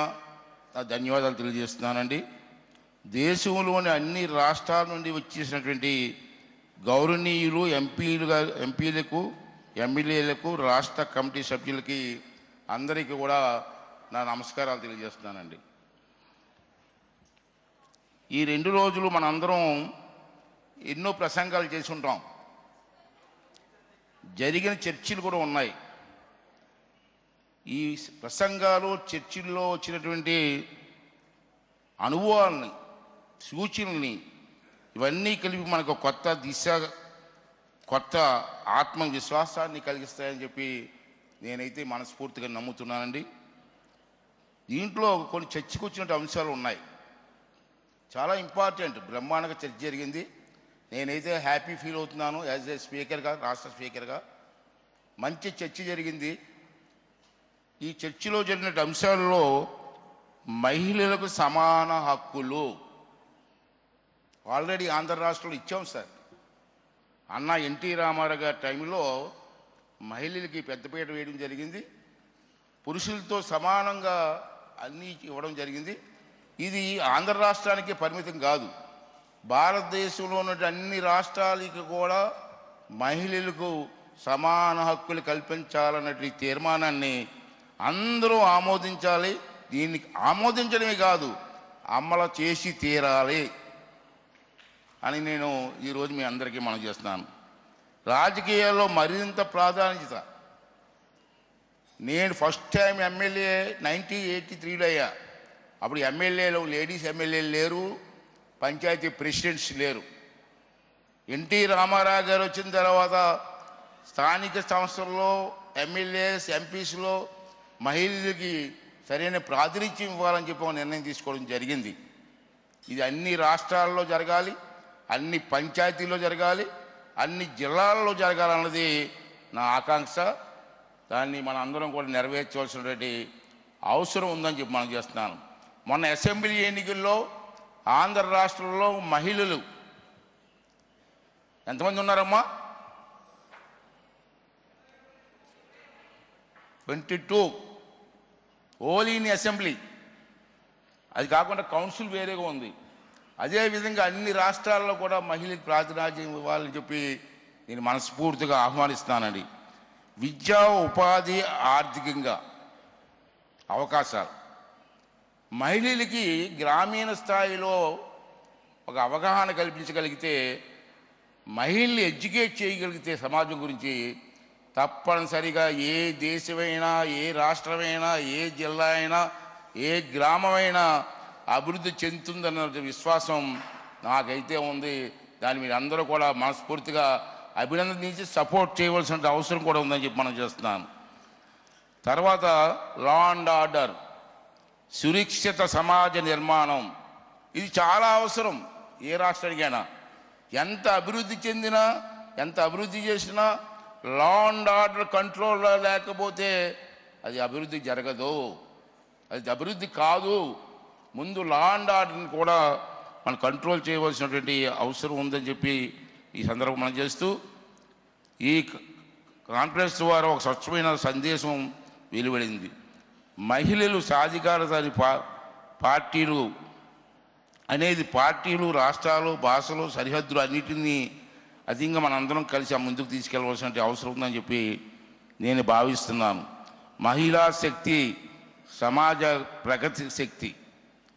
ధన్యవాదాలు తెలియజేస్తున్నానండి. దేశంలోని అన్ని రాష్ట్రాల నుండి వచ్చేసినటువంటి గౌరవనీయులు ఎంపీలకు ఎమ్మెల్యేలకు రాష్ట్ర కమిటీ సభ్యులకి అందరికీ కూడా నా నమస్కారాలు తెలియజేస్తున్నానండి. ఈ 2 రోజులు మనందరం ఎన్నో ప్రసంగాలు చేసి ఉంటాం, జరిగిన చర్చలు కూడా ఉన్నాయి. ఈ ప్రసంగాలు చర్చల్లో వచ్చినటువంటి అనుభవాలని, సూచనల్ని ఇవన్నీ కలిపి మనకు కొత్త దిశ, కొత్త ఆత్మవిశ్వాసాన్ని కలిగిస్తాయని చెప్పి నేనైతే మనస్ఫూర్తిగా నమ్ముతున్నానండి. దీంట్లో కొన్ని చర్చకు వచ్చినట్టు అంశాలు ఉన్నాయి, చాలా ఇంపార్టెంట్. బ్రహ్మాండంగా చర్చ జరిగింది. నేనైతే హ్యాపీ ఫీల్ అవుతున్నాను యాజ్ ఏ స్పీకర్గా, రాష్ట్ర స్పీకర్గా. మంచి చర్చ జరిగింది. ఈ చర్చలో జరిగిన అంశాల్లో మహిళలకు సమాన హక్కులు ఆల్రెడీ ఆంధ్ర రాష్ట్రంలో ఇచ్చాం సార్. అన్న ఎన్టీ రామారావు గారి టైంలో మహిళలకి పెద్దపీట వేయడం జరిగింది. పురుషులతో సమానంగా అన్నీ ఇవ్వడం జరిగింది. ఇది ఆంధ్ర రాష్ట్రానికి పరిమితం కాదు, భారతదేశంలో ఉన్న అన్ని రాష్ట్రాలకి కూడా మహిళలకు సమాన హక్కులు కల్పించాలన్నటువంటి తీర్మానాన్ని అందరూ ఆమోదించాలి. దీన్ని ఆమోదించడమే కాదు, అమలు చేసి తీరాలి అని నేను ఈరోజు మీ అందరికీ మనం చేస్తున్నాను. రాజకీయాల్లో మరింత ప్రాధాన్యత. నేను ఫస్ట్ టైం ఎమ్మెల్యే 1983లో అయ్యా. అప్పుడు ఎమ్మెల్యేలు, లేడీస్ ఎమ్మెల్యేలు లేరు, పంచాయతీ ప్రెసిడెంట్స్ లేరు. ఎన్టీ రామారావు గారు వచ్చిన తర్వాత స్థానిక సంస్థల్లో ఎమ్మెల్యేస్, ఎంపీస్లో మహిళలకి సరైన ప్రాతినిధ్యం ఇవ్వాలని చెప్పి నిర్ణయం తీసుకోవడం జరిగింది. ఇది అన్ని రాష్ట్రాల్లో జరగాలి, అన్ని పంచాయతీల్లో జరగాలి, అన్ని జిల్లాల్లో జరగాలన్నది నా ఆకాంక్ష. దాన్ని మన అందరం కూడా నెరవేర్చవలసినటువంటి అవసరం ఉందని చెప్పి మనం చేస్తున్నాను. మొన్న అసెంబ్లీ ఎన్నికల్లో ఆంధ్ర రాష్ట్రంలో మహిళలు ఎంతమంది ఉన్నారమ్మా? 22 ఓన్లీ ఇన్ అసెంబ్లీ. అది కాకుండా కౌన్సిల్ వేరేగా ఉంది. అదేవిధంగా అన్ని రాష్ట్రాల్లో కూడా మహిళలకు ప్రాతినిధ్యం ఇవ్వాలని చెప్పి నేను మనస్ఫూర్తిగా ఆహ్వానిస్తున్నానండి. విద్యా, ఉపాధి, ఆర్థికంగా అవకాశాలు మహిళలకి గ్రామీణ స్థాయిలో ఒక అవగాహన కల్పించగలిగితే, మహిళల్ని ఎడ్యుకేట్ చేయగలిగితే సమాజం గురించి తప్పనిసరిగా ఏ దేశమైనా, ఏ రాష్ట్రమైనా, ఏ జిల్లా అయినా, ఏ గ్రామమైనా అభివృద్ధి చెందుతుందన్న విశ్వాసం నాకైతే ఉంది. దాన్ని మీరు అందరూ కూడా మనస్ఫూర్తిగా అభినందించి సపోర్ట్ చేయవలసిన అవసరం కూడా ఉందని చెప్పి మనం చేస్తున్నాను. తర్వాత లా అండ్ ఆర్డర్, సురక్షిత సమాజ నిర్మాణం, ఇది చాలా అవసరం ఏ రాష్ట్రానికైనా. ఎంత అభివృద్ధి చెందినా, ఎంత అభివృద్ధి చేసినా లా అండ్ ఆర్డర్ కంట్రోల్లో లేకపోతే అది అభివృద్ధి జరగదు, అది అభివృద్ధి కాదు. ముందు లా అండ్ ఆర్డర్ని కూడా మనం కంట్రోల్ చేయవలసినటువంటి అవసరం ఉందని చెప్పి ఈ సందర్భం మనం చేస్తూ, ఈ కాన్ఫరెన్స్ ద్వారా ఒక స్వచ్ఛమైన సందేశం వెలువడింది. మహిళలు సాధికారత పార్టీలు అనేది పార్టీలు, రాష్ట్రాలు, భాషలు, సరిహద్దులు అన్నిటినీ అధికంగా మనందరం కలిసి ముందుకు తీసుకెళ్ళవలసిన అవసరం ఉందని చెప్పి నేను భావిస్తున్నాను. మహిళా శక్తి సమాజ ప్రగతి శక్తి.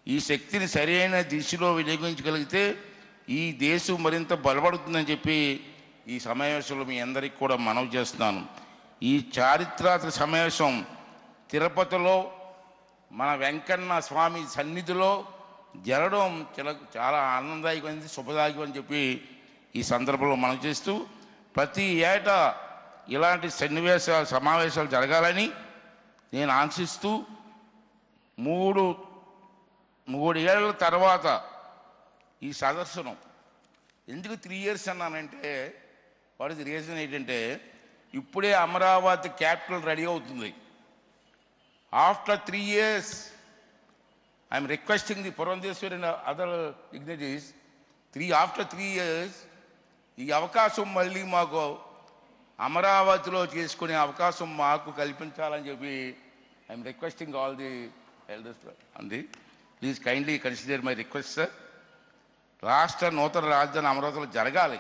ఈ శక్తిని సరైన దిశలో వినియోగించగలిగితే ఈ దేశం మరింత బలపడుతుందని చెప్పి ఈ సమావేశంలో మీ అందరికీ కూడా మనవి చేస్తున్నాను. ఈ చారిత్రాత్మక సమావేశం తిరుపతిలో మన వెంకన్న స్వామి సన్నిధిలో జరగడం చాలా ఆనందదాయకమైనది, శుభదాయకం అని చెప్పి ఈ సందర్భంలో మనం చేస్తూ, ప్రతి ఏటా ఇలాంటి సమావేశాలు జరగాలని నేను ఆశిస్తూ, 3 ఏళ్ల తర్వాత ఈ సదస్సును ఎందుకు 3 years అన్నానంటే, వాట్ ఇస్ రీజన్ ఏంటంటే, ఇప్పుడే అమరావతి క్యాపిటల్ రెడీ అవుతుంది. After 3 years I'm requesting the Purandeswari and other dignities, after 3 years ఈ అవకాశం మళ్ళీ మాకు అమరావతిలో చేసుకునే అవకాశం మాకు కల్పించాలని చెప్పి I'm requesting all the elders అండి. Please kindly consider my request sir. రాష్ట్ర నూతన రాజధాని అమరావతిలో జరగాలి.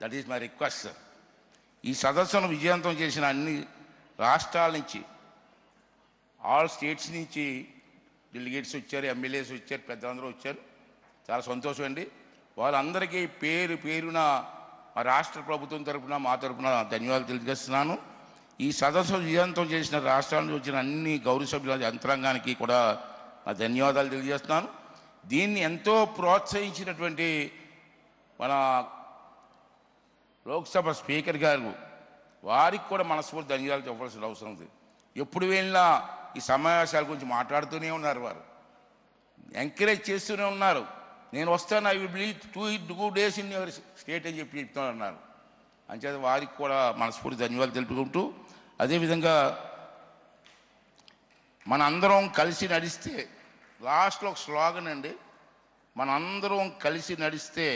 That is my request sir. ఈ సదస్సును విజయవంతం చేసిన అన్ని రాష్ట్రాల నుంచి, ఆల్ స్టేట్స్ నుంచి డెలిగేట్స్ వచ్చారు, ఎమ్మెల్యేస్ వచ్చారు, పెద్దలందరూ వచ్చారు. చాలా సంతోషం అండి. వాళ్ళందరికీ పేరు పేరున మా రాష్ట్ర ప్రభుత్వం తరఫున, మా తరఫున ధన్యవాదాలు తెలియజేస్తున్నాను. ఈ సదస్సు విజయవంతం చేసిన రాష్ట్రాల నుంచి వచ్చిన అన్ని గౌరవ సభ్యుల యంత్రాంగానికి కూడా నా ధన్యవాదాలు తెలియజేస్తున్నాను. దీన్ని ఎంతో ప్రోత్సహించినటువంటి మన లోక్సభ స్పీకర్ గారు, వారికి కూడా మనస్ఫూర్తి ధన్యవాదాలు చెప్పాల్సిన అవసరం ఉంది. ఎప్పుడు వెళ్ళినా ఈ సమావేశాల గురించి మాట్లాడుతూనే ఉన్నారు, వారు ఎంకరేజ్ చేస్తూనే ఉన్నారు. నేను వస్తాను, I will believe 2 days in your state అని చెప్పి చెప్తూ ఉన్నారు. అంచేత వారికి కూడా మనస్ఫూర్తి ధన్యవాదాలు తెలుపుకుంటూ, అదేవిధంగా మన అందరం కలిసి నడిస్తే, లాస్ట్లో ఒక స్లోగన్ అండి, మనందరం కలిసి నడిస్తే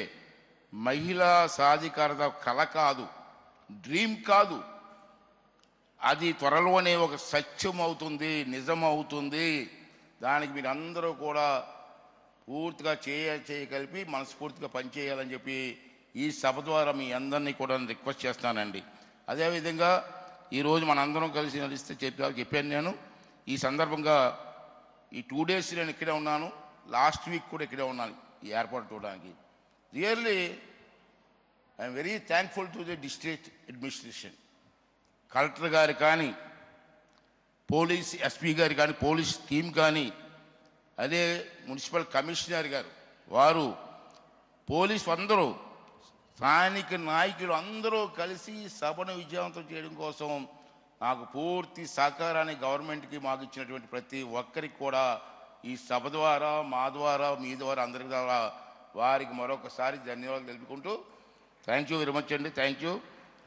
మహిళా సాధికారత కల కాదు, డ్రీమ్ కాదు, అది త్వరలోనే ఒక సత్యం అవుతుంది, నిజం అవుతుంది. దానికి మీరు అందరూ కూడా పూర్తిగా చేయగలిపి మనస్ఫూర్తిగా పనిచేయాలని చెప్పి ఈ సభ ద్వారా మీ అందరినీ కూడా రిక్వెస్ట్ చేస్తానండి. అదేవిధంగా ఈరోజు మనందరం కలిసి నడిస్తే చెప్పాను నేను. ఈ సందర్భంగా ఈ 2 days నేను ఇక్కడే ఉన్నాను, లాస్ట్ వీక్ కూడా ఇక్కడే ఉన్నాను ఈ ఏర్పాటు చూడడానికి. Really I'm very thankful to the district administration, collector గారు కానీ, పోలీస్ ఎస్పీ గారు కానీ, పోలీస్ టీం కానీ, అదే మున్సిపల్ కమిషనర్ గారు, వారు, పోలీసు అందరూ, స్థానిక నాయకులు అందరూ కలిసి సభను విజయవంతం చేయడం కోసం నాకు పూర్తి సహకారాన్ని గవర్నమెంట్కి మాకు ఇచ్చినటువంటి ప్రతి ఒక్కరికి కూడా ఈ సభ ద్వారా, మా ద్వారా, మీ ద్వారా, అందరి ద్వారా వారికి మరొకసారి ధన్యవాదాలు తెలుపుకుంటూ, థ్యాంక్ యూ వెరీ మచ్ అండి. Thank you.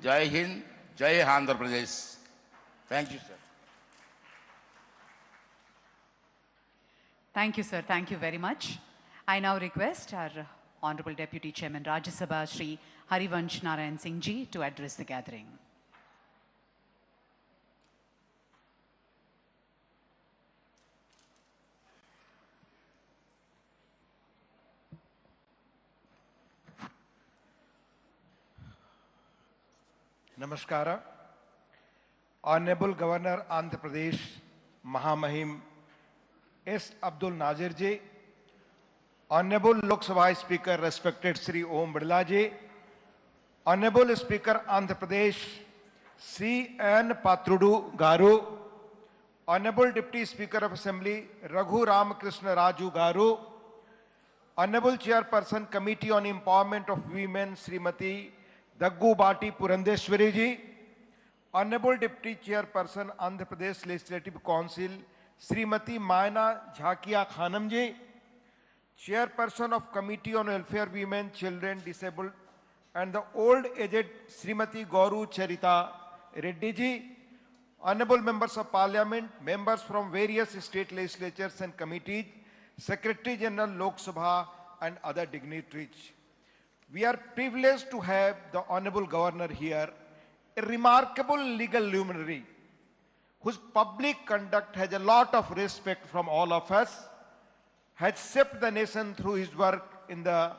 జై హింద్, జై Andhra Pradesh. Thank you sir. Thank you, sir. Thank you very much. I now request our Honorable Deputy Chairman Rajya Sabha, Shri Harivansh Narayan Singh Ji, to address the gathering. Namaskara. Honorable Governor Andhra Pradesh, Mahamahim S. Abdul Nazir Ji, Honorable Lok Sabha Speaker, respected Sri Om Birla Ji, Honorable Speaker Andhra Pradesh, Sri N. Patrudu Garu, Honorable Deputy Speaker of Assembly, Raghu Ramakrishna Raju Garu, Honorable Chairperson Committee on Empowerment of Women, Srimati Daggu Bati Purandeshwari Ji, Honorable Deputy Chairperson Andhra Pradesh Legislative Council, Srimati Maina Jhakia Khanam Ji, Chairperson of Committee on Welfare, Women, Children, Disabled and the Old Aged, Srimati Gauru Charita Reddy Ji, Honorable Members of Parliament, members from various state legislatures and committees, Secretary General Lok Sabha and other dignitaries. We are privileged to have the Honorable Governor here, a remarkable legal luminary whose public conduct has a lot of respect from all of us, has shaped the nation through his work in the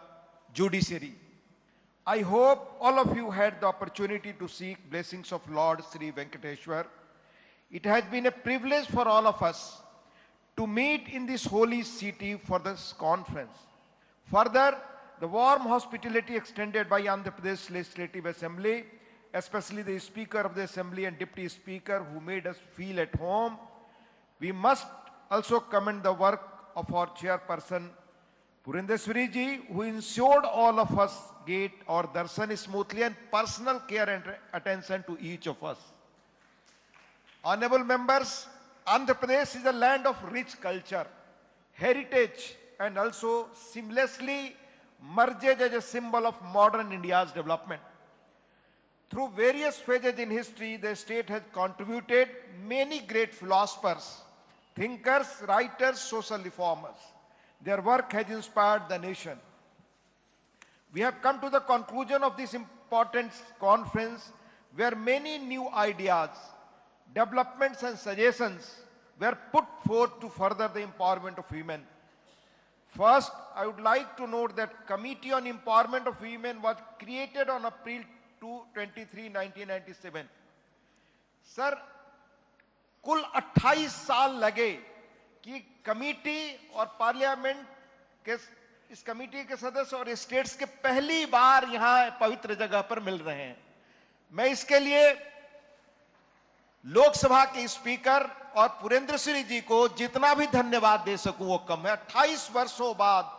judiciary. I hope all of you had the opportunity to seek blessings of Lord Sri Venkateshwar. It has been a privilege for all of us to meet in this holy city for this conference. Further, the warm hospitality extended by Andhra Pradesh Legislative Assembly, especially the Speaker of the Assembly and Deputy Speaker who made us feel at home. We must also commend the work of our Chairperson Purandeshwari Ji, who ensured all of us get our darshan smoothly and personal care and attention to each of us. Honorable members, Andhra Pradesh is a land of rich culture, heritage and also seamlessly merges as a symbol of modern India's development. Through various phases in history, the state has contributed many great philosophers, thinkers, writers, social reformers. Their work has inspired the nation. We have come to the conclusion of this important conference where many new ideas, developments and suggestions were put forth to further the empowerment of women. First, I would like to note that Committee on Empowerment of Women was created on April 23, 1997. Sir, कुल 28 साल लगे कि committee और parliament के इस committee के सदस्य और स्टेट्स के पहली बार यहां पवित्र जगह पर मिल रहे हैं। मैं इसके लिए लोकसभा के स्पीकर और पुरेंद्र श्री जी को जितना भी धन्यवाद दे सकूं वो कम है। 28 वर्षों बाद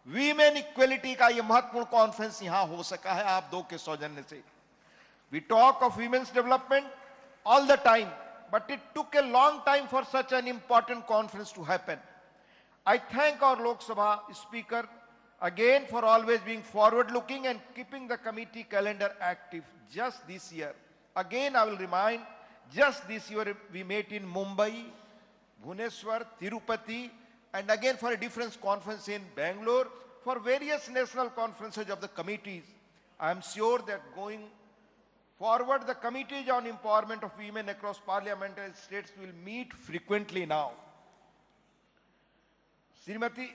वीमेन इक्वलिटी का यह महत्वपूर्ण कॉन्फ्रेंस यहां हो सका है आप दो के सौजन्य से। We talk of women's development all the time, but it took a long time for such an important conference to happen. I thank our Lok Sabha Speaker again for always being forward-looking and keeping the committee calendar active. Just this year, again I will remind, just this year we met in Mumbai, Bhubaneswar, Tirupati, and again for a different conference in Bangalore, for various national conferences of the committees. I am sure that going forward, the committees on empowerment of women across parliamentary states will meet frequently now. Srimati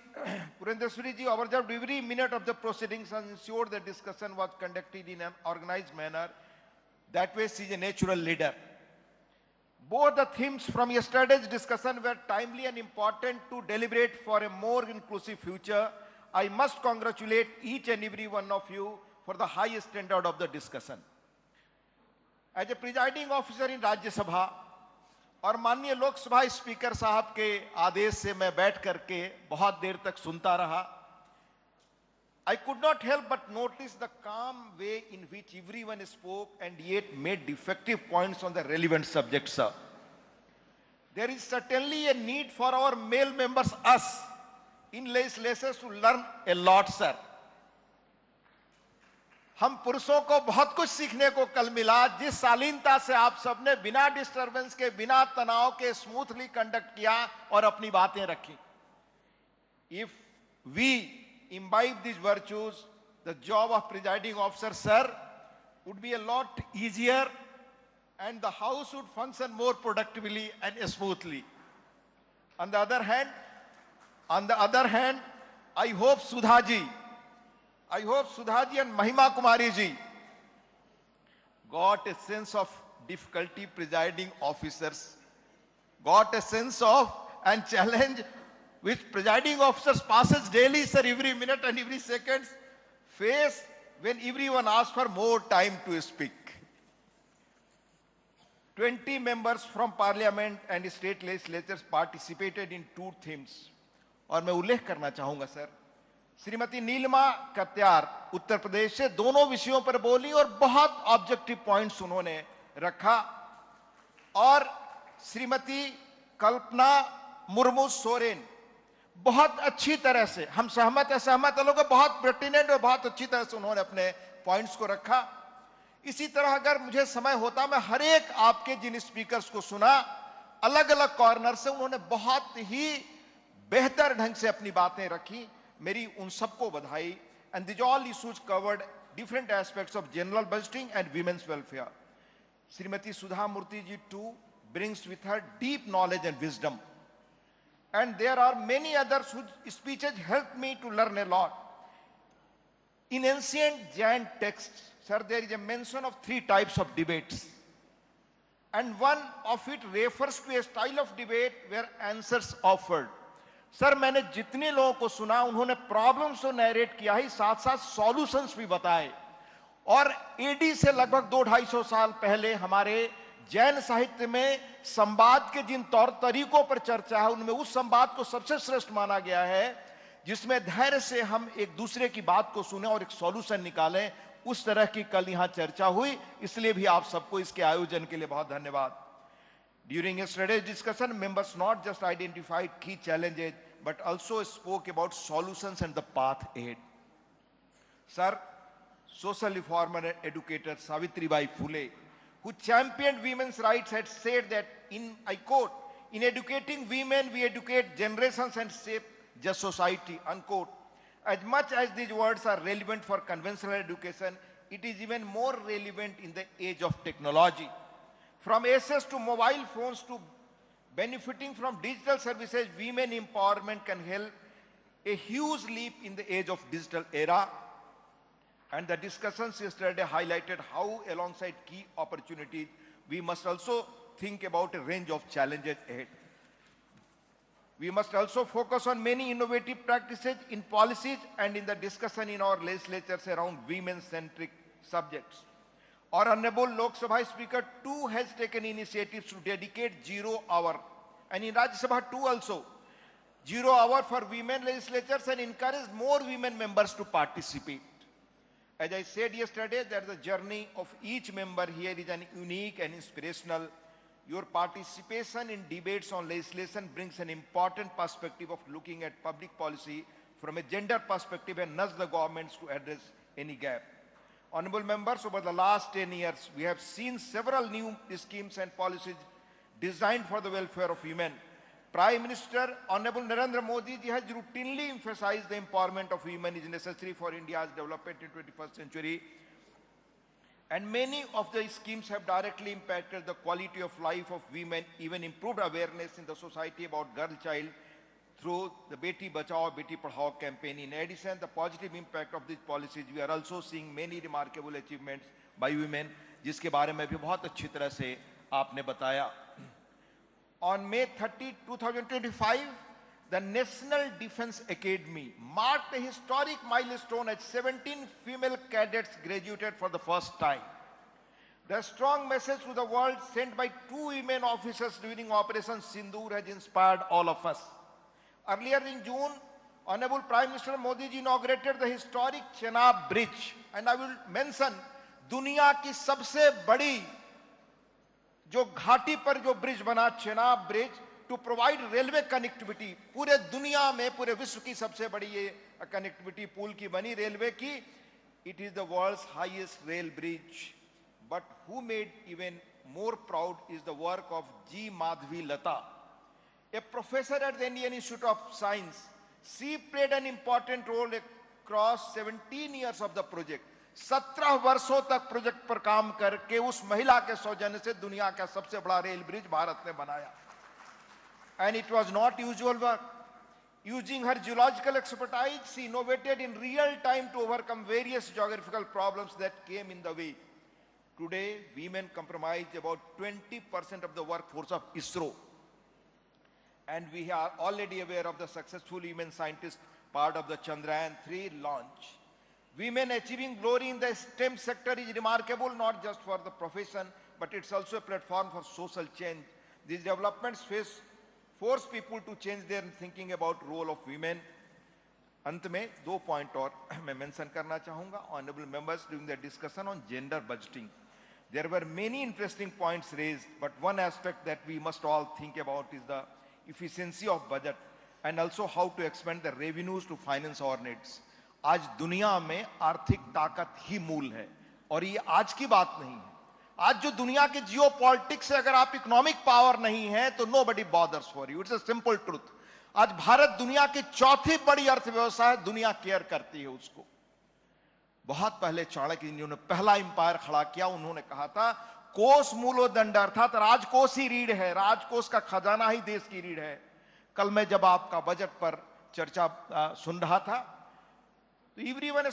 Purendeshwari ji observed every minute of the proceedings and ensured the discussion was conducted in an organized manner. That way, she is a natural leader. Both the themes from yesterday's discussion were timely and important to deliberate for a more inclusive future. I must congratulate each and every one of you for the highest standard of the discussion. As a presiding officer in Rajya Sabha और माननीय Lok Sabha speaker साहब के आदेश से मैं बैठ करके बहुत देर तक सुनता रहा। I could not help but notice the calm way in which everyone spoke and yet made defective points on the relevant subject sir. There is certainly a need for our male members us in legislatures to learn a lot sir. हम पुरुषों को बहुत कुछ सीखने को कल मिला, जिस शालीनता से आप सबने बिना डिस्टरबेंस के, बिना तनाव के स्मूथली कंडक्ट किया और अपनी बातें रखी। If we imbibe these virtues, the job of presiding officer sir would be a lot easier and the house would function more productively and smoothly. On the other hand, I hope Sudha ji and Mahima Kumari ji got a sense of difficulty presiding officers, got a sense of and challenge which presiding officers passes daily, sir, every minute and every second face when everyone asks for more time to speak. 20 members from parliament and state legislatures participated in 2 themes. और मैं उल्लेख करना चाहूंगा sir, Shrimati Nilima कत्यार Uttar Pradesh से दोनों विषयों पर बोली और बहुत ऑब्जेक्टिव पॉइंट्स उन्होंने रखा, और श्रीमती कल्पना मुर्मू सोरेन बहुत अच्छी तरह से, हम सहमत असहमत लोग, बहुत पर्टिनेंट और बहुत अच्छी तरह से उन्होंने अपने पॉइंट्स को रखा। इसी तरह अगर मुझे समय होता मैं हर एक आपके जिन स्पीकर्स को सुना, अलग अलग कॉर्नर से उन्होंने बहुत ही बेहतर ढंग से अपनी बातें रखी। मेरी उन सबको बधाई। And this all issues covered different aspects of general budgeting and women's welfare. Shrimati Sudha Murthy ji too brings with her deep knowledge and wisdom, and there are many others whose speeches helped me to learn a lot. In ancient Jain texts, sir, there is a mention of 3 types of debates, and one of it refers to a style of debate where answers offered. Sir, मैंने जितने लोगों को सुना उन्होंने problems तो narrate किया ही, साथ साथ सॉल्यूशंस भी बताए। और एडी से लगभग 200-250 साल पहले हमारे जैन साहित्य में संवाद के जिन तौर तरीकों पर चर्चा है, उनमें उस संवाद को सबसे श्रेष्ठ माना गया है जिसमें धैर्य से हम एक दूसरे की बात को सुने और एक सॉल्यूशन निकालें। उस तरह की कल यहां चर्चा हुई, इसलिए भी आप सबको इसके आयोजन के लिए बहुत धन्यवाद। During yesterday's discussion, members not just identified key challenges but also spoke about solutions and the path ahead. Sir, social reformer and educator Savitribai Phule, who championed women's rights, had said that, I quote, "In educating women, we educate generations and shape just society," unquote. As much as these words are relevant for conventional education, it is even more relevant in the age of technology. From access to mobile phones to benefiting from digital services, women empowerment can help a huge leap in the age of digital era, and the discussions yesterday highlighted how alongside key opportunities, we must also think about a range of challenges ahead. We must also focus on many innovative practices in policies and in the discussion in our legislatures around women-centric subjects. Our Honorable Lok Sabha Speaker too has taken initiatives to dedicate 0 hour, and in Rajya Sabha too also, 0 hour for women legislatures, and encourage more women members to participate. As I said yesterday, that the journey of each member here is an unique and inspirational. Your participation in debates on legislation brings an important perspective of looking at public policy from a gender perspective and nudge the governments to address any gap. Honorable members, over the last 10 years, we have seen several new schemes and policies designed for the welfare of women. Prime Minister Honorable Narendra Modi ji has routinely emphasized the empowerment of women is necessary for India's development in 21st century. And many of the schemes have directly impacted the quality of life of women, even improved awareness in the society about girl child through the Beti Bachao, Beti Padhao campaign. In addition, the positive impact of these policies, we are also seeing many remarkable achievements by women, जिसके बारे में भी बहुत अच्छी तरह से आपने बताया. On May 30, 2025, the National Defense Academy marked a historic milestone as 17 female cadets graduated for the first time. The strong message to the world sent by 2 women officers during Operation Sindoor has inspired all of us. Earlier in June, Honorable Prime Minister Modi ji inaugurated the historic Chenab Bridge, and I will mention दुनिया की सबसे बड़ी जो घाटी पर जो bridge बना Chenab bridge to provide railway connectivity, पूरे दुनिया में पूरे विश्व की सबसे बड़ी ये कनेक्टिविटी पुल की बनी रेलवे की. It is the world's highest rail bridge. But who made even more proud is the work of G Madhavi Latha, a professor at the Indian Institute of Science. She played an important role across 17 years of the project. 17 वर्षों तक project पर काम करके उस महिला के सौजन्य से दुनिया का सबसे बड़ा रेल ब्रिज भारत ने बनाया. And it was not usual work. Using her geological expertise, she innovated in real time to overcome various geographical problems that came in the way. Today, women comprise about 20% of the workforce of ISRO. And we are already aware of the successful women scientists part of the Chandrayaan-3 launch. Women achieving glory in the STEM sector is remarkable, not just for the profession, but it's also a platform for social change. These developments force people to change their thinking about role of women. अंत में 2 point और मैं mention करना चाहूंगा. Honorable members, during the discussion on gender budgeting, there were many interesting points raised, but one aspect that we must all think about is the efficiency of budget and also how to expand the revenues to finance our needs. आज दुनिया में आर्थिक ताकत ही मूल है, और ये आज की बात नहीं है. आज जो दुनिया के जियो पॉलिटिक्स से अगर आप इकोनॉमिक पावर नहीं है तो nobody bothers for you. It's a simple truth. आज भारत दुनिया की चौथी बड़ी अर्थव्यवस्था है, दुनिया केयर करती है उसको. बहुत पहले चाणक्य जी ने पहला एम्पायर खड़ा किया. उन्होंने कहा था कोष मूलो दंड, अर्थात राजकोष ही रीढ़ है, राजकोष का खजाना ही देश की रीढ़ है. कल मैं जब आपका बजट पर चर्चा सुन रहा था, everyone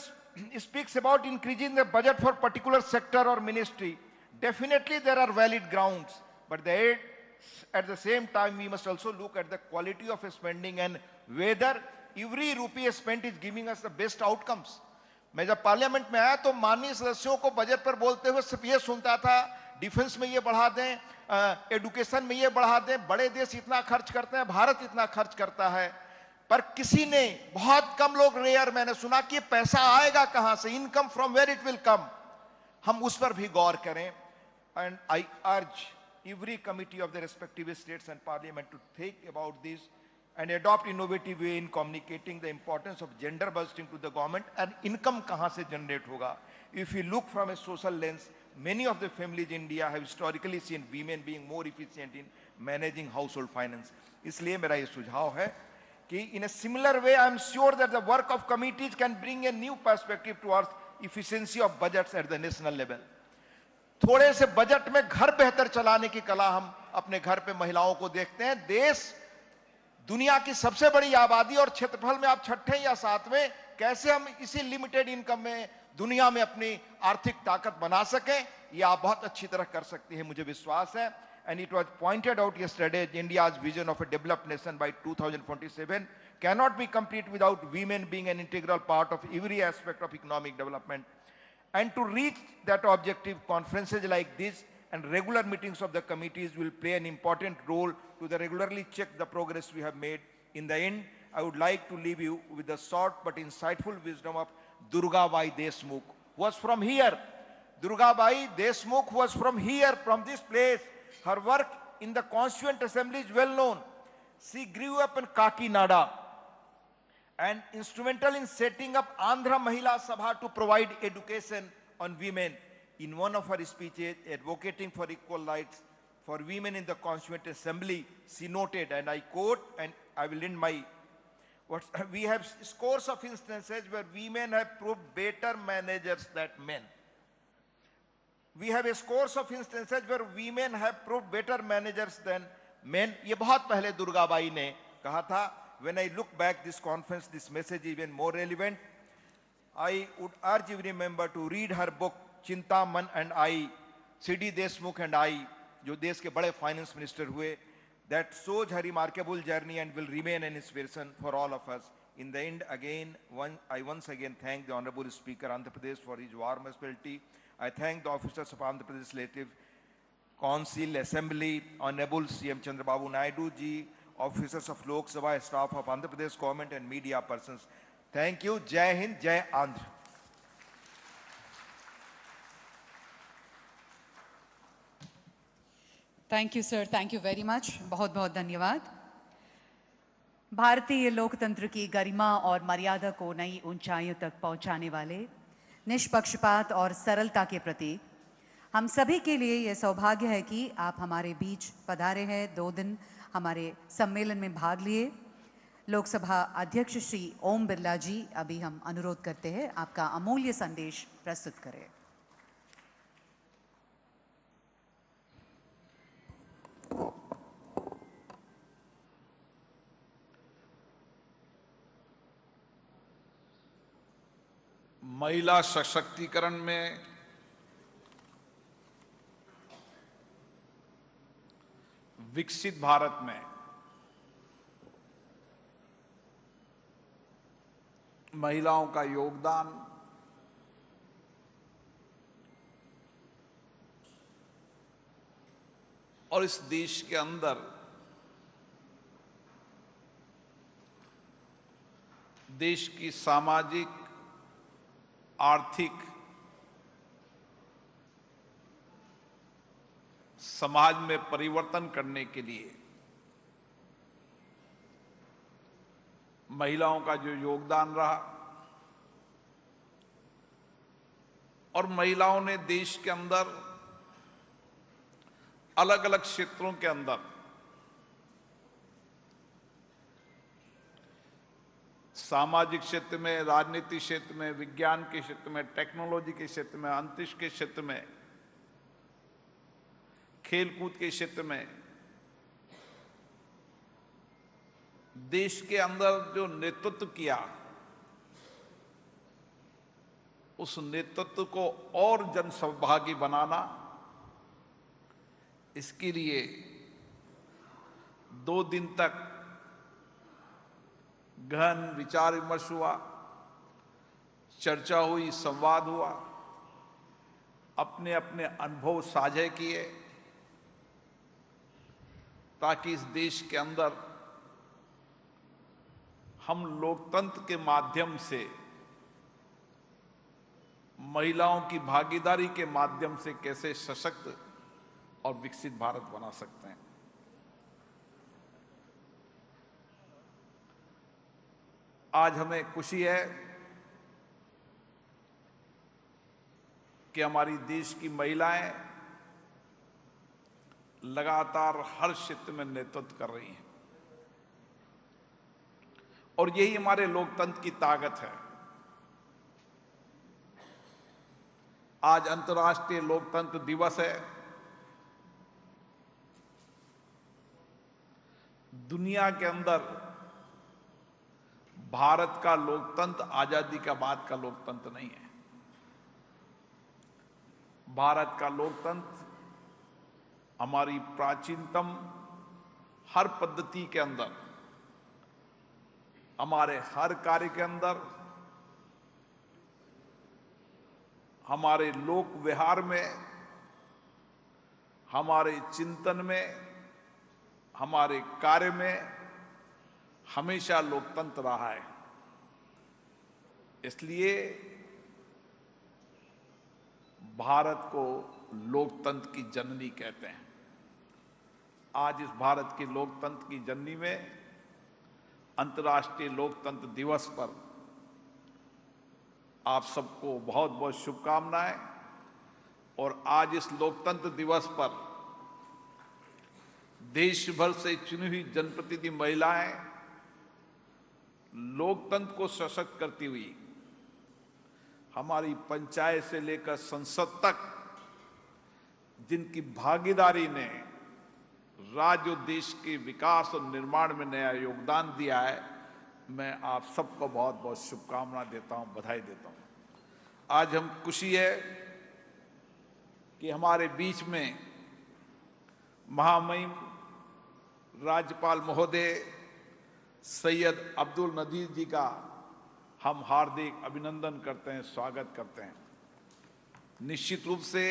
speaks about increasing the budget for particular sector or ministry. Definitely there are valid grounds, but at the same time we must also look at the quality of spending and whether every rupee spent is giving us the best outcomes. मैं जब parliament में आया तो माननीय सदस्यों को budget पर बोलते हुए सिर्फ ये सुनता था, डिफेंस में ये बढ़ा दें, एडुकेशन में ये बढ़ा दें, बड़े देश इतना खर्च करते हैं, भारत इतना खर्च करता है. पर किसी ने, बहुत कम लोग, रेयर मैंने सुना कि पैसा आएगा कहां से, income from where it will come. हम उस पर भी गौर करें. एंड आई अर्ज every committee of the respective states and parliament to think about this and adopt innovative way in communicating the importance of gender budgeting to the government and income kahan se generate hoga. If we look from a social lens, many of the families in India have historically seen women being more efficient in managing household finance. इसलिए मेरा ये सुझाव है कि in a similar way I am sure that the work of committees can bring a new perspective towards efficiency of budgets at the national level. थोड़े से budget में घर बेहतर चलाने की कला हम अपने घर पे महिलाओं को देखते हैं. देश दुनिया की सबसे बड़ी आबादी और क्षेत्रफल में आप छठे या सातवें, कैसे हम इसी लिमिटेड इनकम में दुनिया में अपनी आर्थिक ताकत बना सकें, ये आप बहुत अच्छी तरह कर सकती हैं, मुझे विश्वास है. And it was pointed out yesterday, India's vision of a developed nation by 2047 cannot be complete without women being an integral part of every aspect of economic development. And to reach that objective, conferences like this and regular meetings of the committees will play an important role to regularly check the progress we have made. In the end, I would like to leave you with the short but insightful wisdom of Durgabai Deshmukh, who was from here. Durgabai Deshmukh was from here, from this place. Her work in the Constituent Assembly is well known. She grew up in Kakinada and instrumental in setting up Andhra Mahila Sabha to provide education on women. In one of her speeches advocating for equal rights for women in the Constituent Assembly, she noted, and I quote, and I will end my words, we have scores of instances where women have proved better managers than men. We have a scores of instances where women have proved better managers than men. ये बहुत पहले दुर्गाबाई ने कहा था. When I look back this conference, this message is even more relevant. I would urge every member to read her book, Chintaman and I, C.D. Deshmukh and I, जो देश के बड़े finance minister हुए. That shows her remarkable journey and will remain an inspiration for all of us. In the end, again, I once again thank the Honorable Speaker Andhra Pradesh for his warm hospitality. I thank the officers of Andhra Pradesh Legislative Council, Assembly, Honorable CM Chandrababu Naidu ji, officers of Lok Sabha, staff of Andhra Pradesh government and media persons. Thank you. Jai Hind, Jai Andhra. Thank you sir, thank you very much. बहुत बहुत धन्यवाद. भारतीय लोकतंत्र की गरिमा और मर्यादा को नई ऊंचाइयों तक पहुंचाने वाले निष्पक्षपात और सरलता के प्रतीक हम सभी के लिए यह सौभाग्य है कि आप हमारे बीच पधारे हैं. 2 दिन हमारे सम्मेलन में भाग लिए. लोकसभा अध्यक्ष श्री ओम बिरला जी, अभी हम अनुरोध करते हैं आपका अमूल्य संदेश प्रस्तुत करें. महिला सशक्तिकरण में विकसित भारत में महिलाओं का योगदान और इस देश के अंदर देश की सामाजिक, आर्थिक, समाज में परिवर्तन करने के लिए महिलाओं का जो योगदान रहा और महिलाओं ने देश के अंदर अलग अलग क्षेत्रों के अंदर सामाजिक क्षेत्र में, राजनीतिक क्षेत्र में, विज्ञान के क्षेत्र में, टेक्नोलॉजी के क्षेत्र में, अंतरिक्ष के क्षेत्र में, खेलकूद के क्षेत्र में देश के अंदर जो नेतृत्व किया, उस नेतृत्व को और जन सहभागी बनाना, इसके लिए 2 दिन तक गहन विचार विमर्श हुआ, चर्चा हुई, संवाद हुआ, अपने अपने अनुभव साझे किए ताकि इस देश के अंदर हम लोकतंत्र के माध्यम से महिलाओं की भागीदारी के माध्यम से कैसे सशक्त और विकसित भारत बना सकते हैं. आज हमें खुशी है कि हमारी देश की महिलाएं लगातार हर क्षेत्र में नेतृत्व कर रही हैं और यही हमारे लोकतंत्र की ताकत है. आज अंतर्राष्ट्रीय लोकतंत्र दिवस है. दुनिया के अंदर भारत का लोकतंत्र आजादी का बाद का लोकतंत्र नहीं है। भारत का लोकतंत्र हमारी प्राचीनतम हर पद्धति के अंदर, हमारे हर कार्य के अंदर, हमारे लोक व्यवहार में, हमारे चिंतन में, हमारे कार्य में हमेशा लोकतंत्र रहा है। इसलिए भारत को लोकतंत्र की जननी कहते हैं। आज इस भारत की लोकतंत्र की जननी में अंतर्राष्ट्रीय लोकतंत्र दिवस पर आप सबको बहुत बहुत शुभकामनाएं। और आज इस लोकतंत्र दिवस पर देश भर से चुनी हुई जनप्रतिनिधि महिलाएं लोकतंत्र को सशक्त करती हुई हमारी पंचायत से लेकर संसद तक जिनकी भागीदारी ने राज्य और देश के विकास और निर्माण में नया योगदान दिया है, मैं आप सबको बहुत बहुत शुभकामना देता हूं, बधाई देता हूं। आज हम खुशी है कि हमारे बीच में महामहिम राज्यपाल महोदय सैयद अब्दुल नजीर जी का हम हार्दिक अभिनंदन करते हैं, स्वागत करते हैं। निश्चित रूप से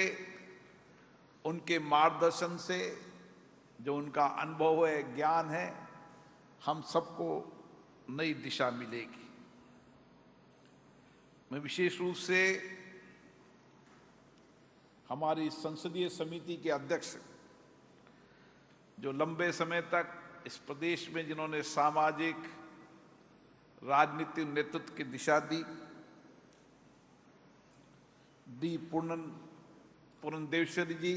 उनके मार्गदर्शन से जो उनका अनुभव है, ज्ञान है, हम सबको नई दिशा मिलेगी। मैं विशेष रूप से हमारी संसदीय समिति के अध्यक्ष जो लंबे समय तक इस प्रदेश में जिन्होंने सामाजिक राजनीतिक नेतृत्व की दिशा दी पूर्णदेश्वरी जी,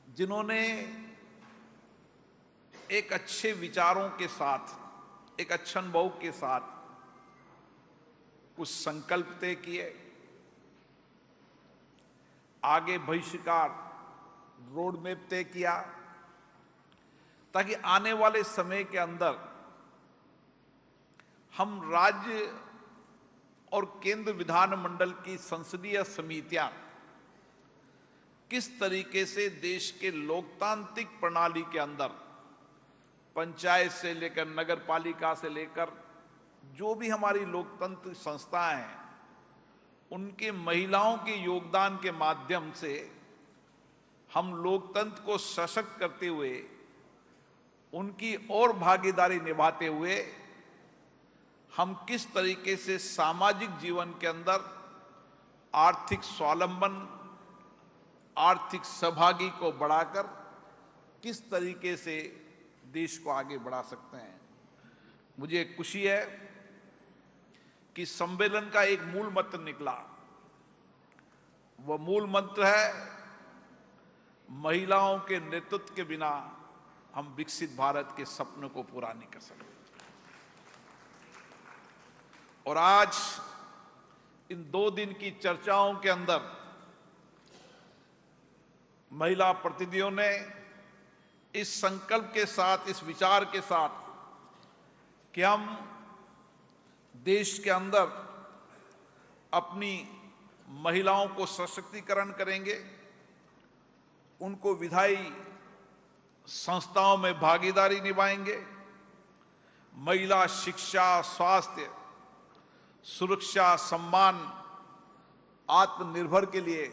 जिन्होंने एक अच्छे विचारों के साथ, एक अच्छे अनुभव के साथ कुछ संकल्प तय किए, आगे भविष्य का रोड मैप तय किया, ताकि आने वाले समय के अंदर हम राज्य और केंद्र विधानमंडल की संसदीय समितियां किस तरीके से देश के लोकतांत्रिक प्रणाली के अंदर पंचायत से लेकर नगर पालिका से लेकर जो भी हमारी लोकतंत्र संस्थाएं हैं, उनके महिलाओं के योगदान के माध्यम से हम लोकतंत्र को सशक्त करते हुए, उनकी और भागीदारी निभाते हुए हम किस तरीके से सामाजिक जीवन के अंदर आर्थिक स्वावलंबन, आर्थिक सहभागी को बढ़ाकर किस तरीके से देश को आगे बढ़ा सकते हैं। मुझे खुशी है कि सम्मेलन का एक मूल मंत्र निकला। वह मूल मंत्र है, महिलाओं के नेतृत्व के बिना हम विकसित भारत के सपनों को पूरा नहीं कर सकते। और आज इन 2 दिन की चर्चाओं के अंदर महिला प्रतिनिधियों ने इस संकल्प के साथ, इस विचार के साथ कि हम देश के अंदर अपनी महिलाओं को सशक्तिकरण करेंगे, उनको विधायी संस्थाओं में भागीदारी निभाएंगे, महिला शिक्षा, स्वास्थ्य, सुरक्षा, सम्मान, आत्मनिर्भर के लिए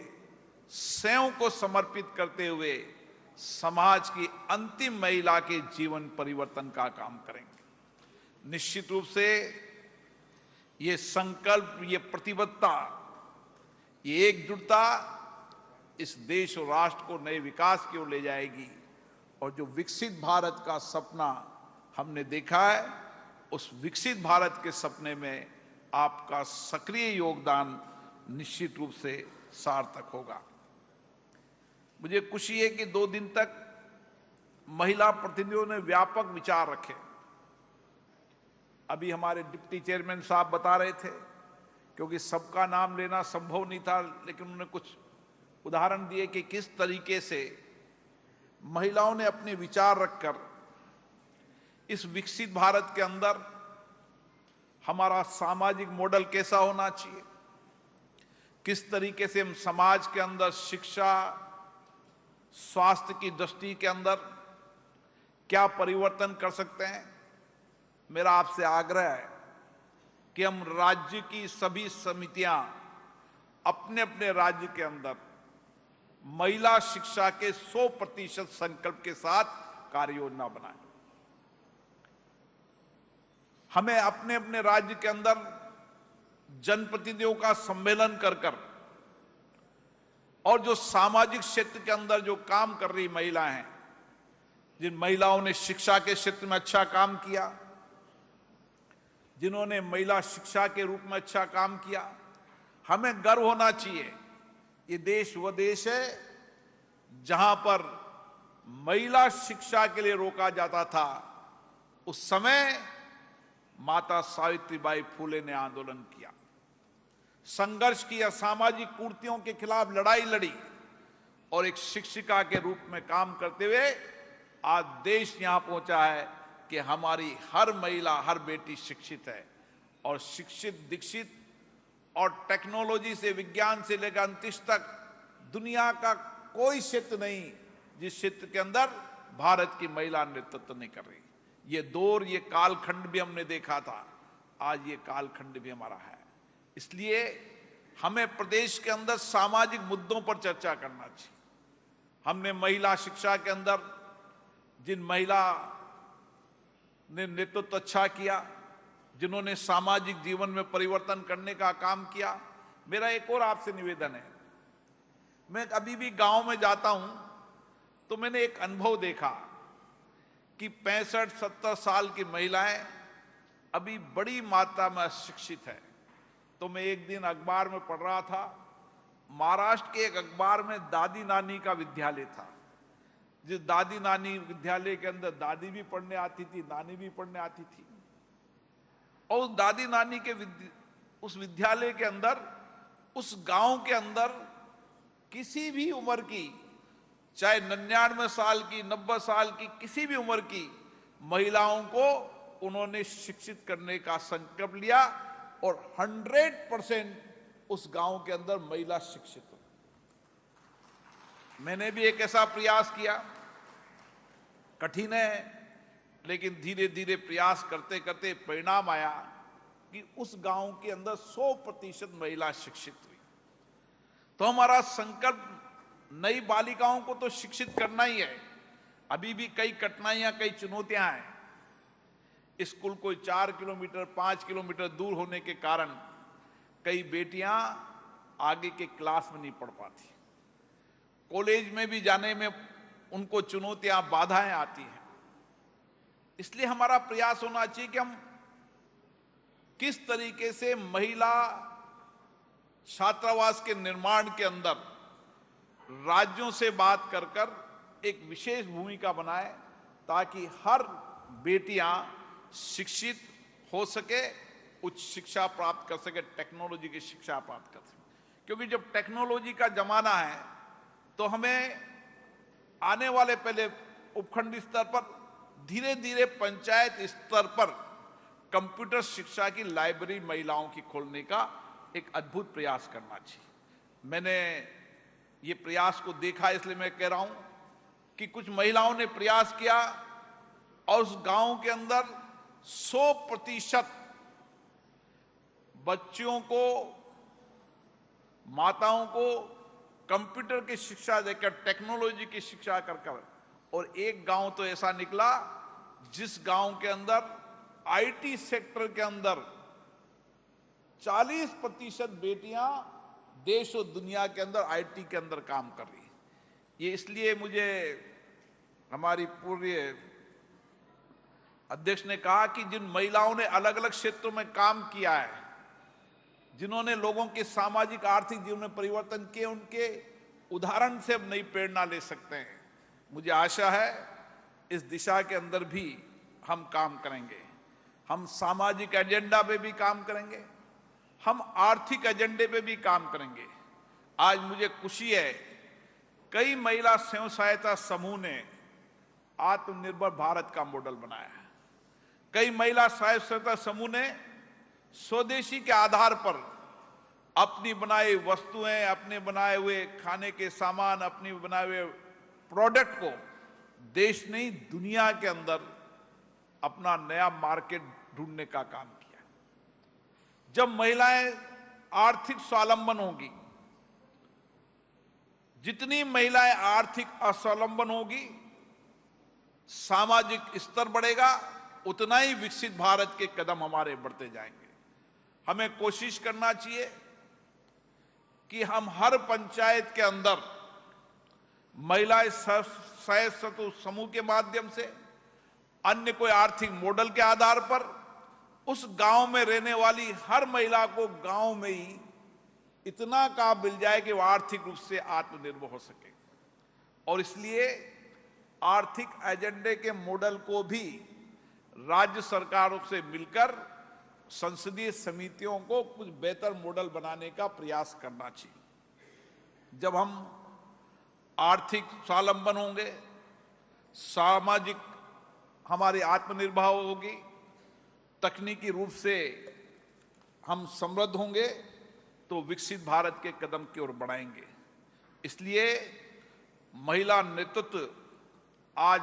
स्वयं को समर्पित करते हुए समाज की अंतिम महिला के जीवन परिवर्तन का काम करेंगे। निश्चित रूप से ये संकल्प, ये प्रतिबद्धता, ये एकजुटता इस देश और राष्ट्र को नए विकास की ओर ले जाएगी। और जो विकसित भारत का सपना हमने देखा है, उस विकसित भारत के सपने में आपका सक्रिय योगदान निश्चित रूप से सार्थक होगा। मुझे खुशी है कि 2 दिन तक महिला प्रतिनिधियों ने व्यापक विचार रखे। अभी हमारे डिप्टी चेयरमैन साहब बता रहे थे, क्योंकि सबका नाम लेना संभव नहीं था, लेकिन उन्होंने कुछ उदाहरण दिए कि किस तरीके से महिलाओं ने अपने विचार रखकर इस विकसित भारत के अंदर हमारा सामाजिक मॉडल कैसा होना चाहिए, किस तरीके से हम समाज के अंदर शिक्षा, स्वास्थ्य की दृष्टि के अंदर क्या परिवर्तन कर सकते हैं। मेरा आपसे आग्रह है कि हम राज्य की सभी समितियां अपने अपने राज्य के अंदर महिला शिक्षा के 100% संकल्प के साथ कार्य योजना बनाएं। हमें अपने अपने राज्य के अंदर जनप्रतिनिधियों का सम्मेलन कर कर और जो सामाजिक क्षेत्र के अंदर जो काम कर रही महिलाएं हैं, जिन महिलाओं ने शिक्षा के क्षेत्र में अच्छा काम किया, जिन्होंने महिला शिक्षा के रूप में अच्छा काम किया, हमें गर्व होना चाहिए। ये देश वो देश है जहां पर महिला शिक्षा के लिए रोका जाता था। उस समय माता सावित्रीबाई फुले ने आंदोलन किया, संघर्ष किया, सामाजिक कुरीतियों के खिलाफ लड़ाई लड़ी और एक शिक्षिका के रूप में काम करते हुए आज देश यहां पहुंचा है कि हमारी हर महिला, हर बेटी शिक्षित है। और शिक्षित, दीक्षित और टेक्नोलॉजी से, विज्ञान से लेकर अंतरिक्ष तक दुनिया का कोई क्षेत्र नहीं जिस क्षेत्र के अंदर भारत की महिला नेतृत्व नहीं कर रही। ये दौर, ये कालखंड भी हमने देखा था, आज ये कालखंड भी हमारा है। इसलिए हमें प्रदेश के अंदर सामाजिक मुद्दों पर चर्चा करना चाहिए। हमने महिला शिक्षा के अंदर जिन महिला ने नेतृत्व अच्छा किया, जिन्होंने सामाजिक जीवन में परिवर्तन करने का काम किया, मेरा एक और आपसे निवेदन है। मैं अभी भी गांव में जाता हूं तो मैंने एक अनुभव देखा कि 65-70 साल की महिलाएं अभी बड़ी मात्रा में अशिक्षित है। तो मैं एक दिन अखबार में पढ़ रहा था, महाराष्ट्र के एक अखबार में दादी नानी का विद्यालय था, जिस दादी नानी विद्यालय के अंदर दादी भी पढ़ने आती थी, नानी भी पढ़ने आती थी। और उस दादी नानी के उस विद्यालय के अंदर, उस गांव के अंदर किसी भी उम्र की, चाहे 99 साल की, 90 साल की, किसी भी उम्र की महिलाओं को उन्होंने शिक्षित करने का संकल्प लिया और 100% उस गांव के अंदर महिला शिक्षित हो। मैंने भी एक ऐसा प्रयास किया, कठिन है, लेकिन धीरे धीरे प्रयास करते करते परिणाम आया कि उस गांव के अंदर 100% महिला शिक्षित हुई। तो हमारा संकल्प नई बालिकाओं को तो शिक्षित करना ही है। अभी भी कई कठिनाइयां, कई चुनौतियां हैं। स्कूल कोई 4 किलोमीटर, 5 किलोमीटर दूर होने के कारण कई बेटियां आगे के क्लास में नहीं पढ़ पाती। कॉलेज में भी जाने में उनको चुनौतियां, बाधाएं आती हैं। इसलिए हमारा प्रयास होना चाहिए कि हम किस तरीके से महिला छात्रावास के निर्माण के अंदर राज्यों से बात कर कर एक विशेष भूमिका बनाए, ताकि हर बेटियां शिक्षित हो सके, उच्च शिक्षा प्राप्त कर सके, टेक्नोलॉजी की शिक्षा प्राप्त कर सके। क्योंकि जब टेक्नोलॉजी का जमाना है तो हमें आने वाले पहले उपखंड स्तर पर, धीरे धीरे पंचायत स्तर पर कंप्यूटर शिक्षा की लाइब्रेरी महिलाओं की खोलने का एक अद्भुत प्रयास करना चाहिए। मैंने ये प्रयास को देखा, इसलिए मैं कह रहा हूं कि कुछ महिलाओं ने प्रयास किया और उस गांव के अंदर 100% बच्चियों को, माताओं को कंप्यूटर की शिक्षा देकर, टेक्नोलॉजी की शिक्षा कर कर, और एक गांव तो ऐसा निकला जिस गांव के अंदर आईटी सेक्टर के अंदर 40% बेटियां देश और दुनिया के अंदर आईटी के अंदर काम कर रही है। ये इसलिए मुझे हमारी पूर्व अध्यक्ष ने कहा कि जिन महिलाओं ने अलग अलग क्षेत्रों में काम किया है, जिन्होंने लोगों के सामाजिक आर्थिक जीवन में परिवर्तन किए, उनके उदाहरण से हम नई प्रेरणा ले सकते हैं। मुझे आशा है इस दिशा के अंदर भी हम काम करेंगे। हम सामाजिक एजेंडा पे भी काम करेंगे, हम आर्थिक एजेंडे पे भी काम करेंगे। आज मुझे खुशी है, कई महिला स्वयं सहायता समूह ने आत्मनिर्भर भारत का मॉडल बनाया है। कई महिला स्वयं सहायता समूह ने स्वदेशी के आधार पर अपनी बनाई वस्तुएं, अपने बनाए हुए खाने के सामान, अपनी बनाए हुए प्रोडक्ट को देश नहीं दुनिया के अंदर अपना नया मार्केट ढूंढने का काम किया। जब महिलाएं आर्थिक स्वावलंबन होगी, जितनी महिलाएं आर्थिक अस्वावलंबन होगी, सामाजिक स्तर बढ़ेगा, उतना ही विकसित भारत के कदम हमारे बढ़ते जाएंगे। हमें कोशिश करना चाहिए कि हम हर पंचायत के अंदर महिला स्वयं समूह के माध्यम से, अन्य कोई आर्थिक मॉडल के आधार पर उस गांव में रहने वाली हर महिला को गांव में ही इतना काम मिल जाए कि वह आर्थिक रूप से आत्मनिर्भर हो सके। और इसलिए आर्थिक एजेंडे के मॉडल को भी राज्य सरकारों से मिलकर संसदीय समितियों को कुछ बेहतर मॉडल बनाने का प्रयास करना चाहिए। जब हम आर्थिक स्वावलंबन होंगे, सामाजिक हमारी आत्मनिर्भर होगी, तकनीकी रूप से हम समृद्ध होंगे, तो विकसित भारत के कदम की ओर बढ़ाएंगे। इसलिए महिला नेतृत्व आज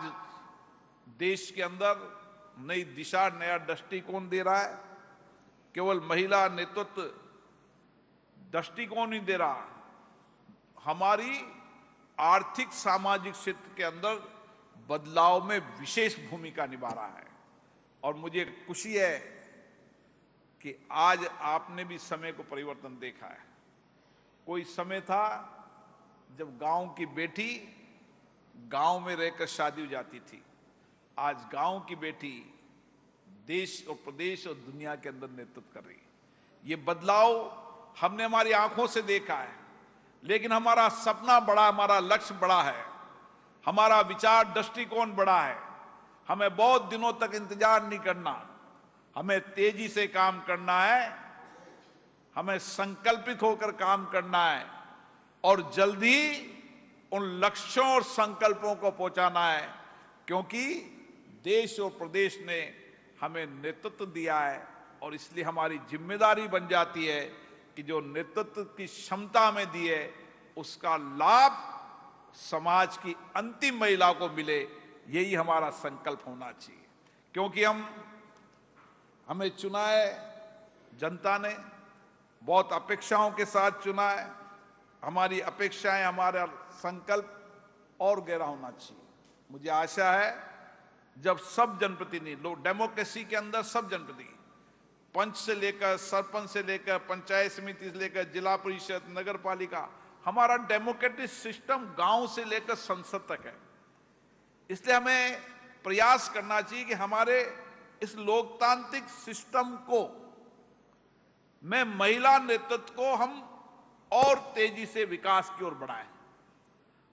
देश के अंदर नई दिशा, नया दृष्टिकोण दे रहा है। केवल महिला नेतृत्व दृष्टिकोण ही दे रहा, हमारी आर्थिक सामाजिक क्षेत्र के अंदर बदलाव में विशेष भूमिका निभा रहा है। और मुझे खुशी है कि आज आपने भी समय को परिवर्तन देखा है। कोई समय था जब गांव की बेटी गांव में रहकर शादी हो जाती थी। आज गांव की बेटी देश और प्रदेश और दुनिया के अंदर नेतृत्व कर रही है। ये बदलाव हमने हमारी आंखों से देखा है, लेकिन हमारा सपना बड़ा, हमारा लक्ष्य बड़ा है, हमारा विचार दृष्टिकोण बड़ा है। हमें बहुत दिनों तक इंतजार नहीं करना, हमें तेजी से काम करना है, हमें संकल्पित होकर काम करना है और जल्दी उन लक्ष्यों और संकल्पों को पहुंचाना है, क्योंकि देश और प्रदेश ने हमें नेतृत्व दिया है। और इसलिए हमारी जिम्मेदारी बन जाती है कि जो नेतृत्व की क्षमता हमें दी है, उसका लाभ समाज की अंतिम महिला को मिले, यही हमारा संकल्प होना चाहिए। क्योंकि हमें चुना है, जनता ने बहुत अपेक्षाओं के साथ चुना है। हमारी अपेक्षाएं, हमारा संकल्प और गहरा होना चाहिए। मुझे आशा है जब सब जनप्रतिनिधि लोग, डेमोक्रेसी के अंदर सब जनप्रतिनिधि, पंच से लेकर सरपंच से लेकर पंचायत समिति से लेकर जिला परिषद, नगर पालिका, हमारा डेमोक्रेटिक सिस्टम गांव से लेकर संसद तक है। इसलिए हमें प्रयास करना चाहिए कि हमारे इस लोकतांत्रिक सिस्टम को में महिला नेतृत्व को हम और तेजी से विकास की ओर बढ़ाएं।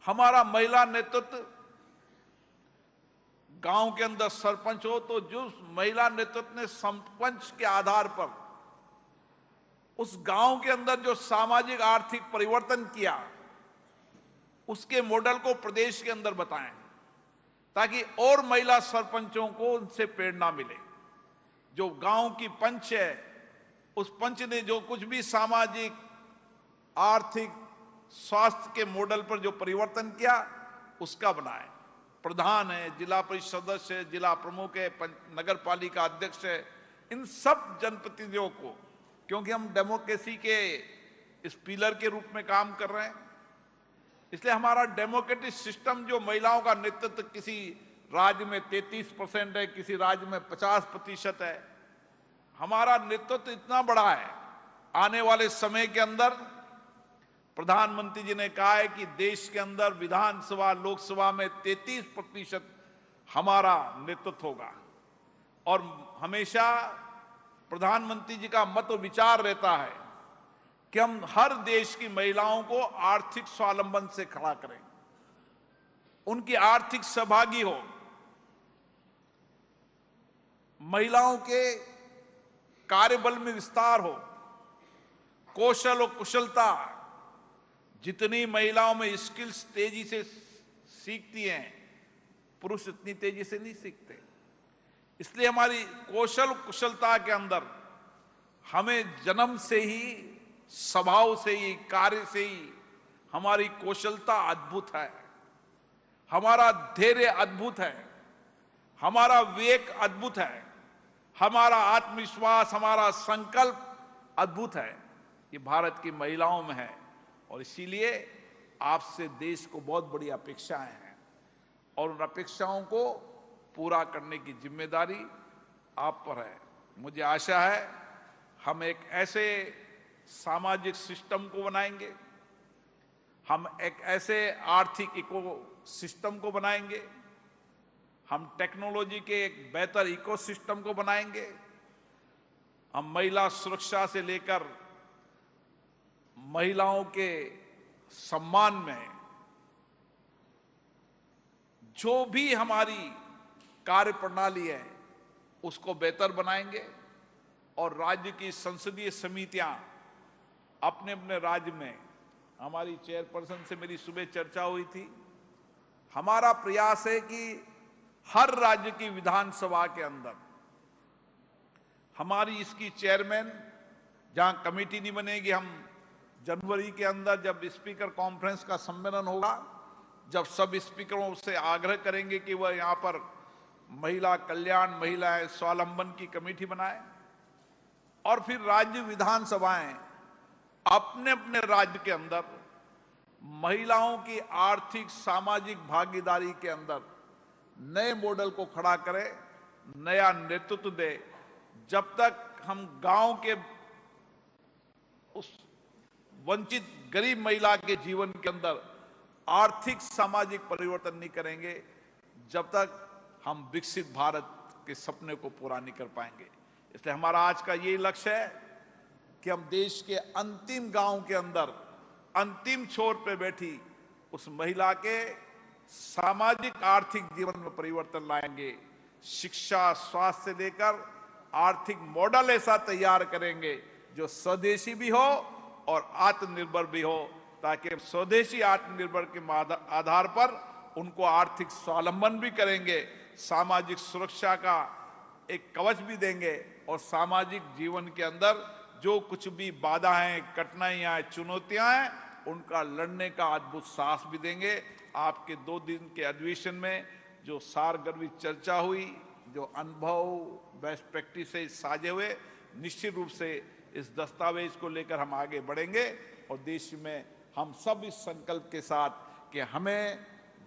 हमारा महिला नेतृत्व गांव के अंदर सरपंच हो तो जो महिला नेतृत्व ने सरपंच के आधार पर उस गांव के अंदर जो सामाजिक आर्थिक परिवर्तन किया, उसके मॉडल को प्रदेश के अंदर बताएं, ताकि और महिला सरपंचों को उनसे प्रेरणा मिले। जो गांव की पंच है, उस पंच ने जो कुछ भी सामाजिक, आर्थिक, स्वास्थ्य के मॉडल पर जो परिवर्तन किया, उसका बनाएं। प्रधान है, जिला परिषद सदस्य है, जिला प्रमुख है, नगर पालिका अध्यक्ष है, इन सब जनप्रतिनिधियों को, क्योंकि हम डेमोक्रेसी के इस पिलर के रूप में काम कर रहे हैं, इसलिए हमारा डेमोक्रेटिक सिस्टम जो महिलाओं का नेतृत्व किसी राज्य में 33% है, किसी राज्य में 50% है। हमारा नेतृत्व इतना बड़ा है, आने वाले समय के अंदर प्रधानमंत्री जी ने कहा है कि देश के अंदर विधानसभा, लोकसभा में 33% हमारा नेतृत्व होगा। और हमेशा प्रधानमंत्री जी का मत और विचार रहता है कि हम हर देश की महिलाओं को आर्थिक स्वावलंबन से खड़ा करें, उनकी आर्थिक सहभागी हो, महिलाओं के कार्यबल में विस्तार हो, कौशल और कुशलता, जितनी महिलाओं में स्किल्स तेजी से सीखती हैं, पुरुष इतनी तेजी से नहीं सीखते। इसलिए हमारी कौशल कुशलता के अंदर हमें जन्म से ही, स्वभाव से ही, कार्य से ही हमारी कौशलता अद्भुत है, हमारा धैर्य अद्भुत है, हमारा विवेक अद्भुत है, हमारा आत्मविश्वास, हमारा संकल्प अद्भुत है। ये भारत की महिलाओं में है और इसीलिए आपसे देश को बहुत बड़ी अपेक्षाएं हैं और उन अपेक्षाओं को पूरा करने की जिम्मेदारी आप पर है। मुझे आशा है हम एक ऐसे सामाजिक सिस्टम को बनाएंगे, हम एक ऐसे आर्थिक इको सिस्टम को बनाएंगे, हम टेक्नोलॉजी के एक बेहतर इकोसिस्टम को बनाएंगे, हम महिला सुरक्षा से लेकर महिलाओं के सम्मान में जो भी हमारी कार्य प्रणाली है उसको बेहतर बनाएंगे और राज्य की संसदीय समितियां अपने अपने राज्य में, हमारी चेयरपर्सन से मेरी सुबह चर्चा हुई थी, हमारा प्रयास है कि हर राज्य की विधानसभा के अंदर हमारी इसकी चेयरमैन, जहां कमेटी नहीं बनेगी, हम जनवरी के अंदर जब स्पीकर कॉन्फ्रेंस का सम्मेलन होगा, जब सब स्पीकरों से आग्रह करेंगे कि वह यहां पर महिला कल्याण, महिलाएं स्वावलंबन की कमेटी बनाए और फिर राज्य विधानसभाएं अपने अपने राज्य के अंदर महिलाओं की आर्थिक सामाजिक भागीदारी के अंदर नए मॉडल को खड़ा करे, नया नेतृत्व दे। जब तक हम गांव के उस वंचित गरीब महिला के जीवन के अंदर आर्थिक सामाजिक परिवर्तन नहीं करेंगे, जब तक हम विकसित भारत के सपने को पूरा नहीं कर पाएंगे। इसलिए हमारा आज का यही लक्ष्य है कि हम देश के अंतिम गांव के अंदर, अंतिम छोर पे बैठी उस महिला के सामाजिक आर्थिक जीवन में परिवर्तन लाएंगे। शिक्षा, स्वास्थ्य से लेकर आर्थिक मॉडल ऐसा तैयार करेंगे जो स्वदेशी भी हो और आत्मनिर्भर भी हो, ताकि हम स्वदेशी आत्मनिर्भर के आधार पर उनको आर्थिक स्वावलंबन भी करेंगे, सामाजिक सुरक्षा का एक कवच भी देंगे और सामाजिक जीवन के अंदर जो कुछ भी बाधाएं, कठिनाइयां, चुनौतियां हैं, उनका लड़ने का अद्भुत साहस भी देंगे। आपके 2 दिन के अधिवेशन में जो सारगर्भित चर्चा हुई, जो अनुभव, बेस्ट प्रैक्टिस से साझे हुए, निश्चित रूप से इस दस्तावेज को लेकर हम आगे बढ़ेंगे और देश में हम सब इस संकल्प के साथ कि हमें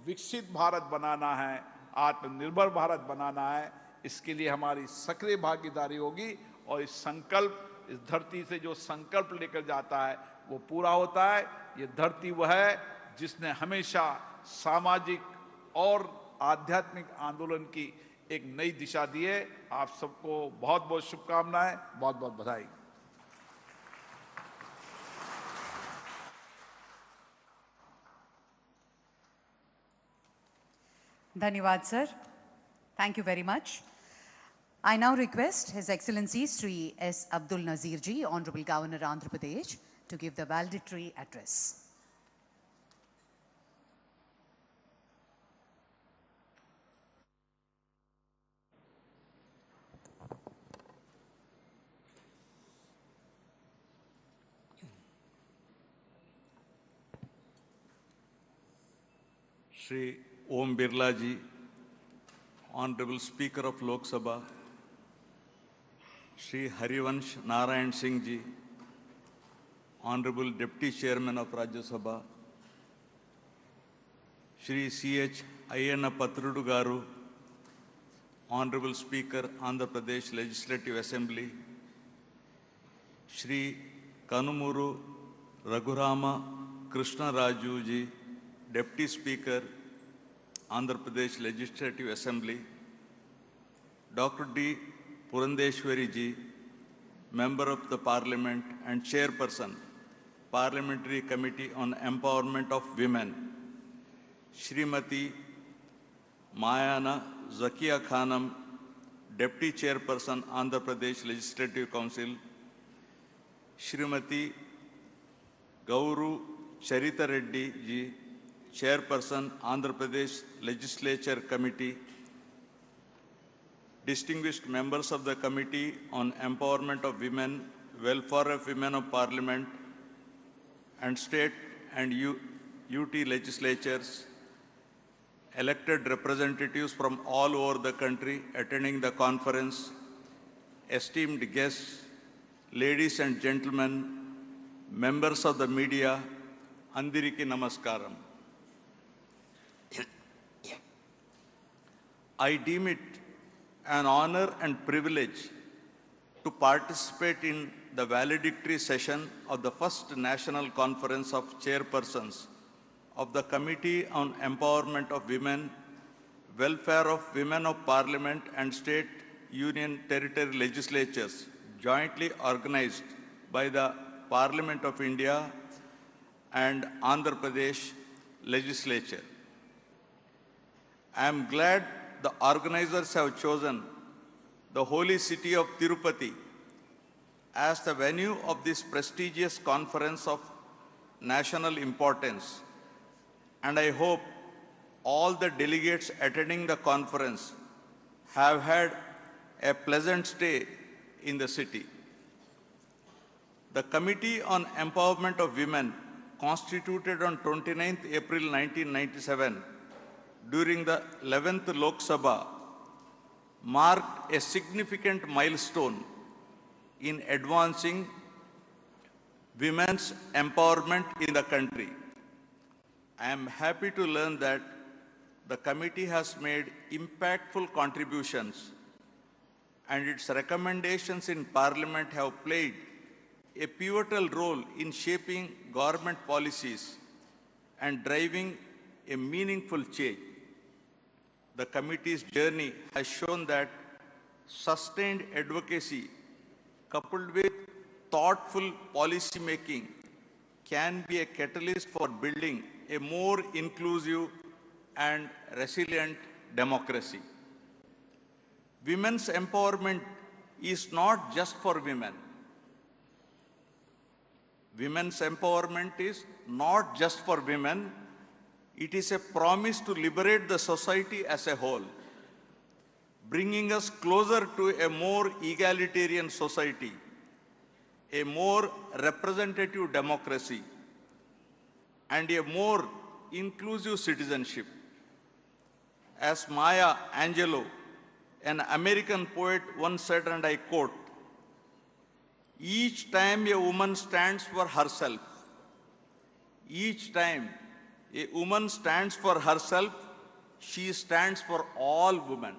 विकसित भारत बनाना है, आत्मनिर्भर भारत बनाना है, इसके लिए हमारी सक्रिय भागीदारी होगी और इस संकल्प, इस धरती से जो संकल्प लेकर जाता है वो पूरा होता है। ये धरती वह है जिसने हमेशा सामाजिक और आध्यात्मिक आंदोलन की एक नई दिशा दी है। आप सबको बहुत बहुत शुभकामनाएं, बहुत बहुत बधाई। धन्यवाद sir, thank you very much. I now request His Excellency Sri S. Abdul Nazir Ji, Honorable Governor Andhra Pradesh, to give the valedictory address. Shri Om Birla Ji, Honorable Speaker of Lok Sabha, Shri Harivansh Narayan Singh Ji, Honorable Deputy Chairman of Rajya Sabha, Shri C.H. Ayyanna Patrudu Garu, Honorable Speaker, Andhra Pradesh Legislative Assembly, Shri Kanumuru Raghurama Krishna Raju Ji, Deputy Speaker, Andhra Pradesh Legislative Assembly, Dr. D. Purandeshwari Ji, Member of the Parliament and Chairperson, Parliamentary Committee on Empowerment of Women, Shrimati Mayana Zakia Khanam, Deputy Chairperson, Andhra Pradesh Legislative Council, Shrimati Gauru Charita Reddy Ji, Chairperson, Andhra Pradesh Legislature Committee, distinguished members of the Committee on Empowerment of Women, Welfare of Women of Parliament, and State and UT legislatures, elected representatives from all over the country attending the conference, esteemed guests, ladies and gentlemen, members of the media, Andiriki Namaskaram. I deem it an honor and privilege to participate in the valedictory session of the first National Conference of Chairpersons of the Committee on Empowerment of Women, Welfare of Women of Parliament and State Union Territory Legislatures, jointly organized by the Parliament of India and Andhra Pradesh Legislature. I am glad the organizers have chosen the holy city of Tirupati as the venue of this prestigious conference of national importance, and I hope all the delegates attending the conference have had a pleasant stay in the city. The Committee on Empowerment of Women, constituted on 29th April 1997 during the 11th Lok Sabha, marked a significant milestone in advancing women's empowerment in the country. I am happy to learn that the committee has made impactful contributions and its recommendations in Parliament have played a pivotal role in shaping government policies and driving a meaningful change. The committee's journey has shown that sustained advocacy coupled with thoughtful policy making can be a catalyst for building a more inclusive and resilient democracy. Women's empowerment is not just for women. Women's empowerment is not just for women. It is a promise to liberate the society as a whole, bringing us closer to a more egalitarian society, a more representative democracy, and a more inclusive citizenship. As Maya Angelou, an American poet, once said, and I quote, "Each time a woman stands for herself, each time a woman stands for herself, she stands for all women."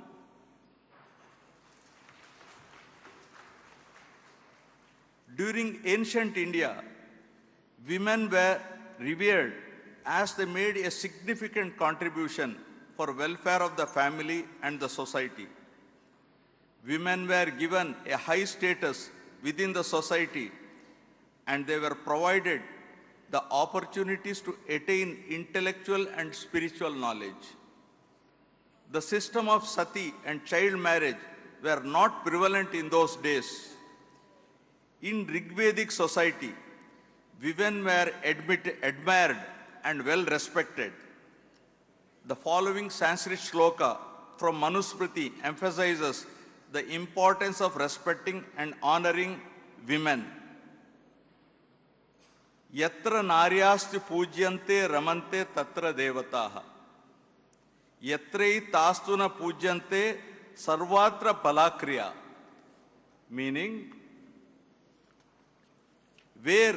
During ancient India, women were revered as they made a significant contribution for welfare of the family and the society. Women were given a high status within the society and they were provided the opportunities to attain intellectual and spiritual knowledge. The system of sati and child marriage were not prevalent in those days. In Rigvedic society, women were admired and well respected. The following Sanskrit shloka from Manusmriti emphasizes the importance of respecting and honoring women. Yatra naryasti pujyante ramante tatra devataha. Yatrei tastuna pujyante sarvatra palakriya. Meaning, where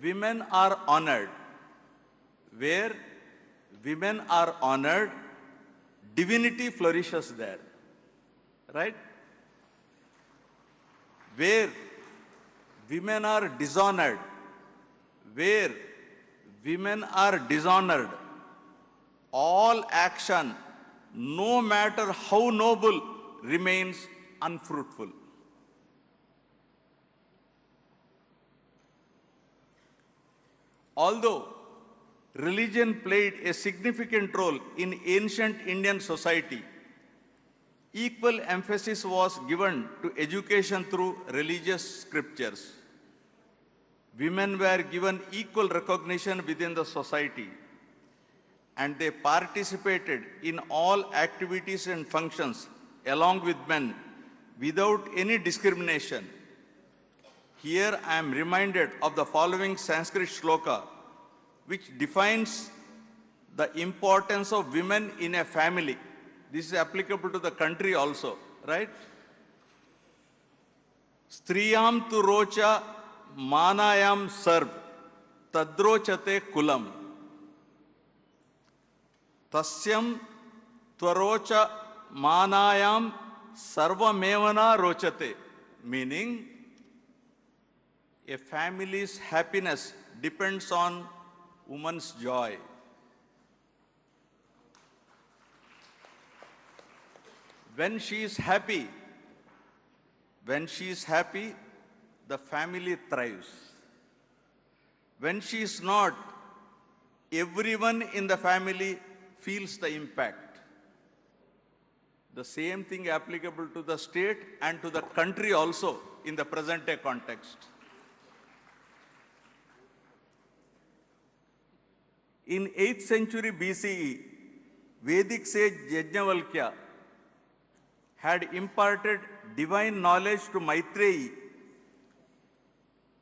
women are honored, divinity flourishes there. Right? Where women are dishonored, all action, no matter how noble, remains unfruitful. Although religion played a significant role in ancient Indian society, equal emphasis was given to education through religious scriptures. Women were given equal recognition within the society, and they participated in all activities and functions along with men without any discrimination. Here I am reminded of the following Sanskrit shloka, which defines the importance of women in a family. This is applicable to the country also, right? Striyam tu rocha manayam sarv tadrochate kulam. Tasyam tvarocha manayam sarvamevana rochate. Meaning, a family's happiness depends on woman's joy. When she is happy, the family thrives. When she is not, everyone in the family feels the impact. The same thing applicable to the state and to the country also in the present day context. In 8th century BCE, Vedic sage Yajnavalkya had imparted divine knowledge to Maitreyi.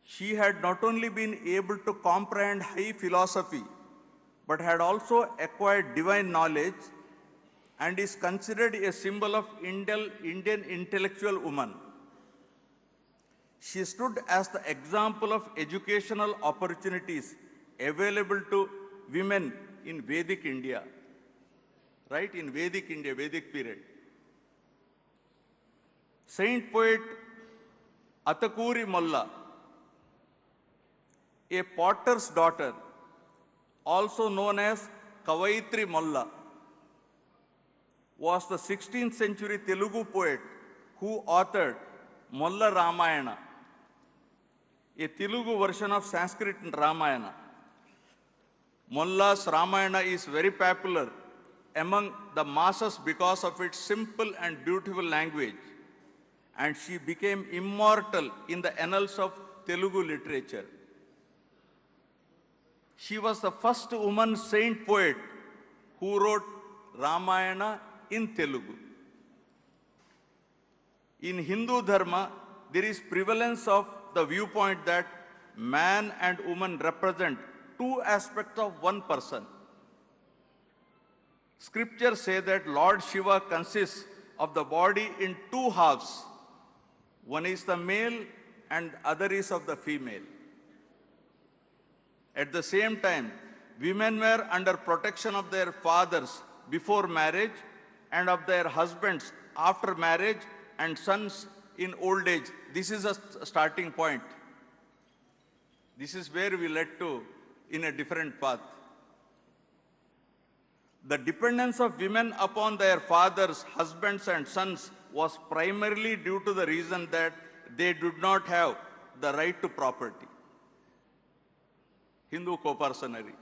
She had not only been able to comprehend high philosophy, but had also acquired divine knowledge and is considered a symbol of Indian intellectual woman. She stood as the example of educational opportunities available to women in Vedic India, right? In Vedic India, Vedic period. Saint poet Atakuri Molla, a potter's daughter, also known as Kavaitri Molla, was the 16th century Telugu poet who authored Molla Ramayana, a Telugu version of Sanskrit Ramayana. Molla's Ramayana is very popular among the masses because of its simple and beautiful language, and she became immortal in the annals of Telugu literature. She was the first woman saint poet who wrote Ramayana in Telugu. In Hindu Dharma, there is prevalence of the viewpoint that man and woman represent two aspects of one person. Scriptures say that Lord Shiva consists of the body in two halves. One is the male and other is of the female. At the same time, women were under protection of their fathers before marriage and of their husbands after marriage and sons in old age. This is a starting point. This is where we led to in a different path. The dependence of women upon their fathers, husbands, and sons was primarily due to the reason that they did not have the right to property. Hindu co-personary.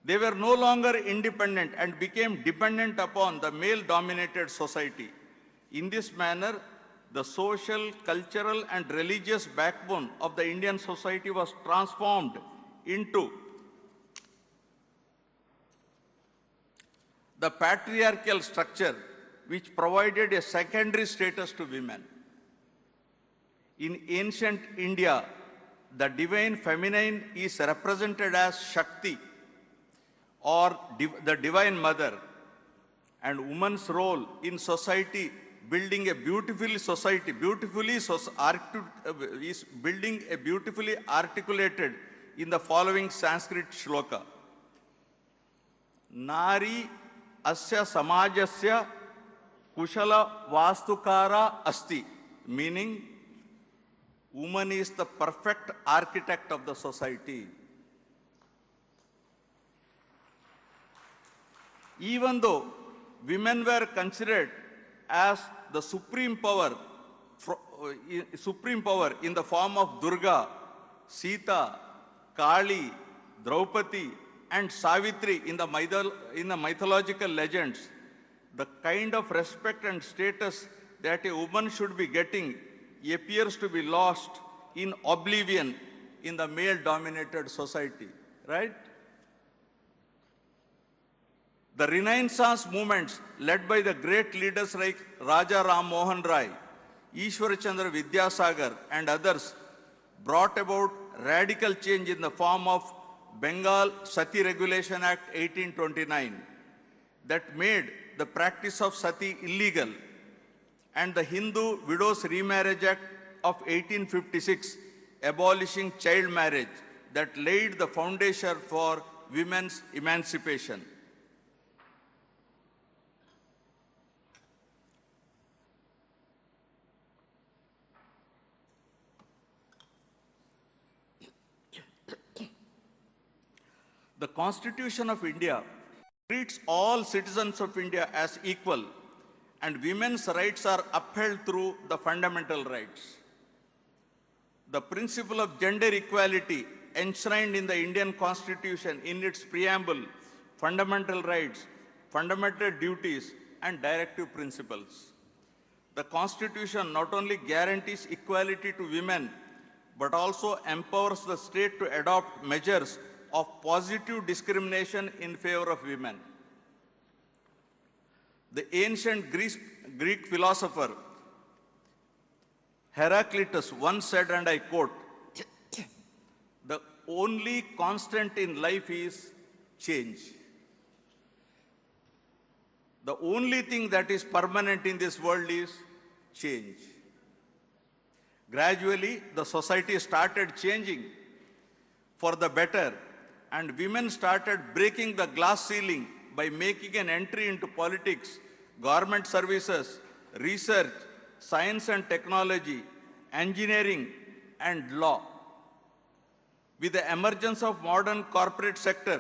They were no longer independent and became dependent upon the male-dominated society. In this manner, the social, cultural, and religious backbone of the Indian society was transformed into the patriarchal structure which provided a secondary status to women. In ancient India, the divine feminine is represented as Shakti or the divine mother, and woman's role in society building a beautifully articulated in the following Sanskrit shloka. Nari asya samajasya kushala vastukara asti, meaning woman is the perfect architect of the society. Even though women were considered as the supreme power in the form of Durga, Sita, Kali, Draupadi, and Savitri in the mythological legends, the kind of respect and status that a woman should be getting appears to be lost in oblivion in the male-dominated society, right? The Renaissance movements led by the great leaders like Raja Ram Mohan Rai, Ishwar Chandra Vidyasagar and others brought about radical change in the form of Bengal Sati Regulation Act 1829 that made the practice of sati illegal, and the Hindu Widows Remarriage Act of 1856 abolishing child marriage that laid the foundation for women's emancipation. The Constitution of India treats all citizens of India as equal, and women's rights are upheld through the fundamental rights. The principle of gender equality enshrined in the Indian Constitution in its preamble, fundamental rights, fundamental duties, and directive principles. The Constitution not only guarantees equality to women, but also empowers the state to adopt measures of positive discrimination in favor of women. The ancient Greek philosopher Heraclitus once said, and I quote, "The only constant in life is change. The only thing that is permanent in this world is change." Gradually, the society started changing for the better, and women started breaking the glass ceiling by making an entry into politics, government services, research, science and technology, engineering, and law. With the emergence of modern corporate sector,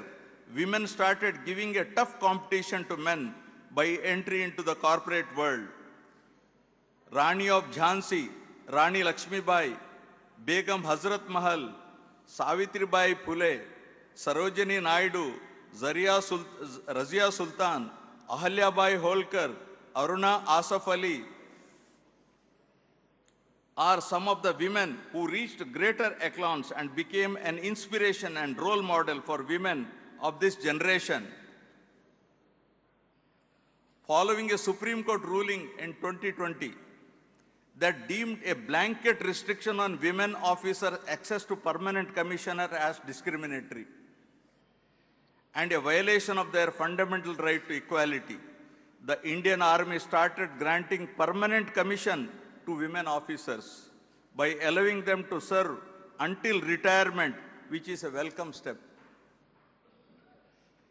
women started giving a tough competition to men by entry into the corporate world. Rani of Jhansi, Rani Lakshmibai, Begum Hazrat Mahal, Savitribai Phule, Sarojini Naidu, Razia Sultan, Ahalyabai Holkar, Aruna Asaf Ali are some of the women who reached greater echelons and became an inspiration and role model for women of this generation. Following a Supreme Court ruling in 2020 that deemed a blanket restriction on women officer access to permanent commissioner as discriminatory and a violation of their fundamental right to equality, the Indian Army started granting permanent commission to women officers by allowing them to serve until retirement, which is a welcome step.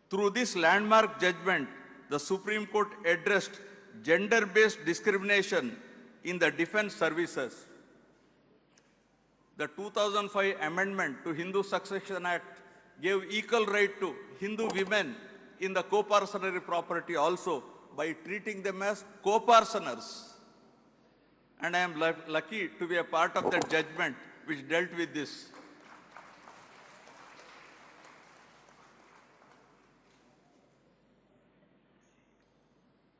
Through this landmark judgment, the Supreme Court addressed gender-based discrimination in the defense services. The 2005 amendment to Hindu Succession Act gave equal right to Hindu women in the co-parcenary property also by treating them as co-parceners. And I am lucky to be a part of that judgment which dealt with this.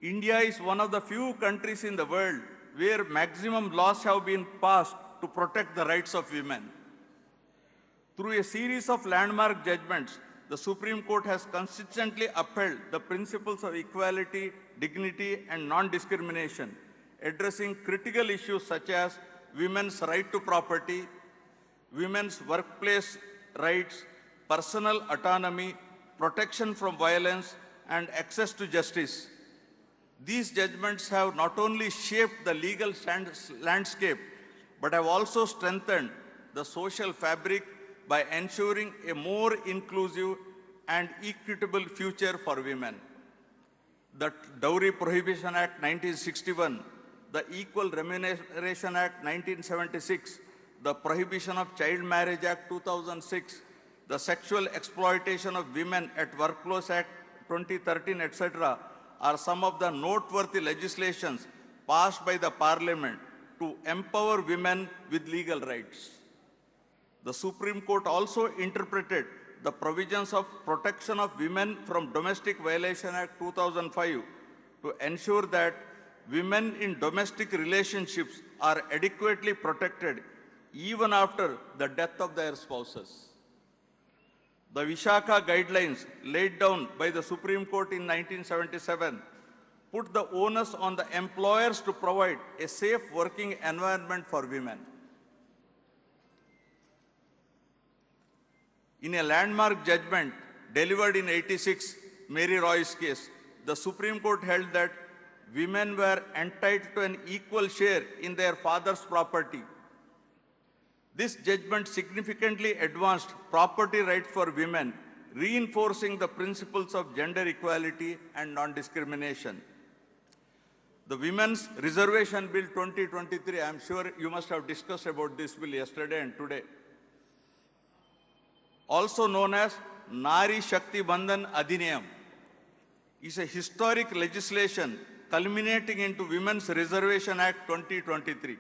India is one of the few countries in the world where maximum laws have been passed to protect the rights of women. Through a series of landmark judgments, the Supreme Court has consistently upheld the principles of equality, dignity, and non-discrimination, addressing critical issues such as women's right to property, women's workplace rights, personal autonomy, protection from violence, and access to justice. These judgments have not only shaped the legal landscape, but have also strengthened the social fabric by ensuring a more inclusive and equitable future for women. The Dowry Prohibition Act 1961, the Equal Remuneration Act 1976, the Prohibition of Child Marriage Act 2006, the Sexual Exploitation of Women at Workplace Act 2013, etc., are some of the noteworthy legislations passed by the Parliament to empower women with legal rights. The Supreme Court also interpreted the provisions of Protection of Women from Domestic Violation Act 2005 to ensure that women in domestic relationships are adequately protected even after the death of their spouses. The Vishaka guidelines laid down by the Supreme Court in 1977 put the onus on the employers to provide a safe working environment for women. In a landmark judgment delivered in 86, Mary Roy's case, the Supreme Court held that women were entitled to an equal share in their father's property. This judgment significantly advanced property rights for women, reinforcing the principles of gender equality and non-discrimination. The Women's Reservation Bill 2023, I am sure you must have discussed about this bill yesterday and today, also known as Nari Shakti Bandhan Adhiniyam, is a historic legislation culminating into Women's Reservation Act 2023.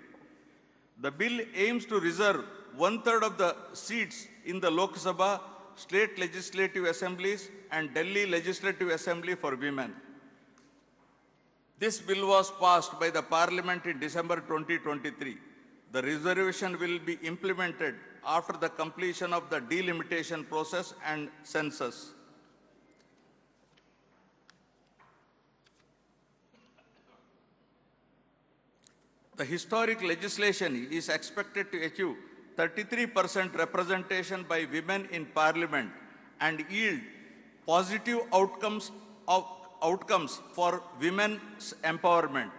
The bill aims to reserve 1/3 of the seats in the Lok Sabha, state legislative assemblies, and Delhi Legislative Assembly for women. This bill was passed by the Parliament in December 2023. The reservation will be implemented after the completion of the delimitation process and census. The historic legislation is expected to achieve 33% representation by women in Parliament and yield positive outcomes for women's empowerment.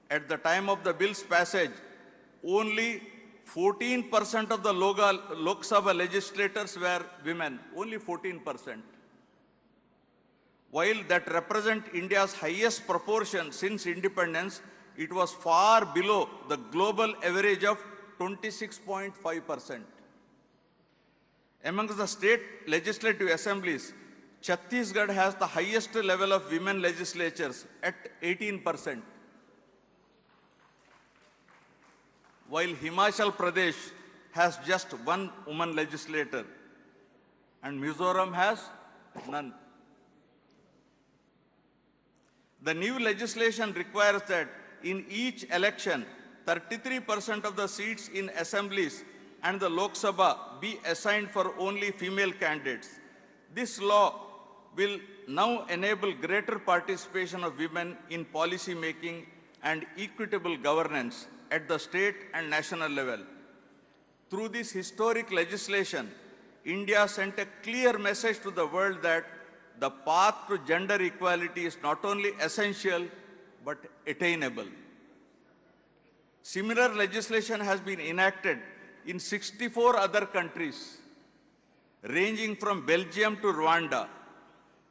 At the time of the bill's passage, only 14% of the Lok Sabha legislators were women, only 14%. While that represents India's highest proportion since independence, it was far below the global average of 26.5%. Amongst the state legislative assemblies, Chhattisgarh has the highest level of women legislatures at 18%, while Himachal Pradesh has just one woman legislator and Mizoram has none. The new legislation requires that in each election, 33% of the seats in assemblies and the Lok Sabha be assigned for only female candidates. This law will now enable greater participation of women in policy making and equitable governance at the state and national level. Through this historic legislation, India sent a clear message to the world that the path to gender equality is not only essential, but attainable. Similar legislation has been enacted in 64 other countries, ranging from Belgium to Rwanda.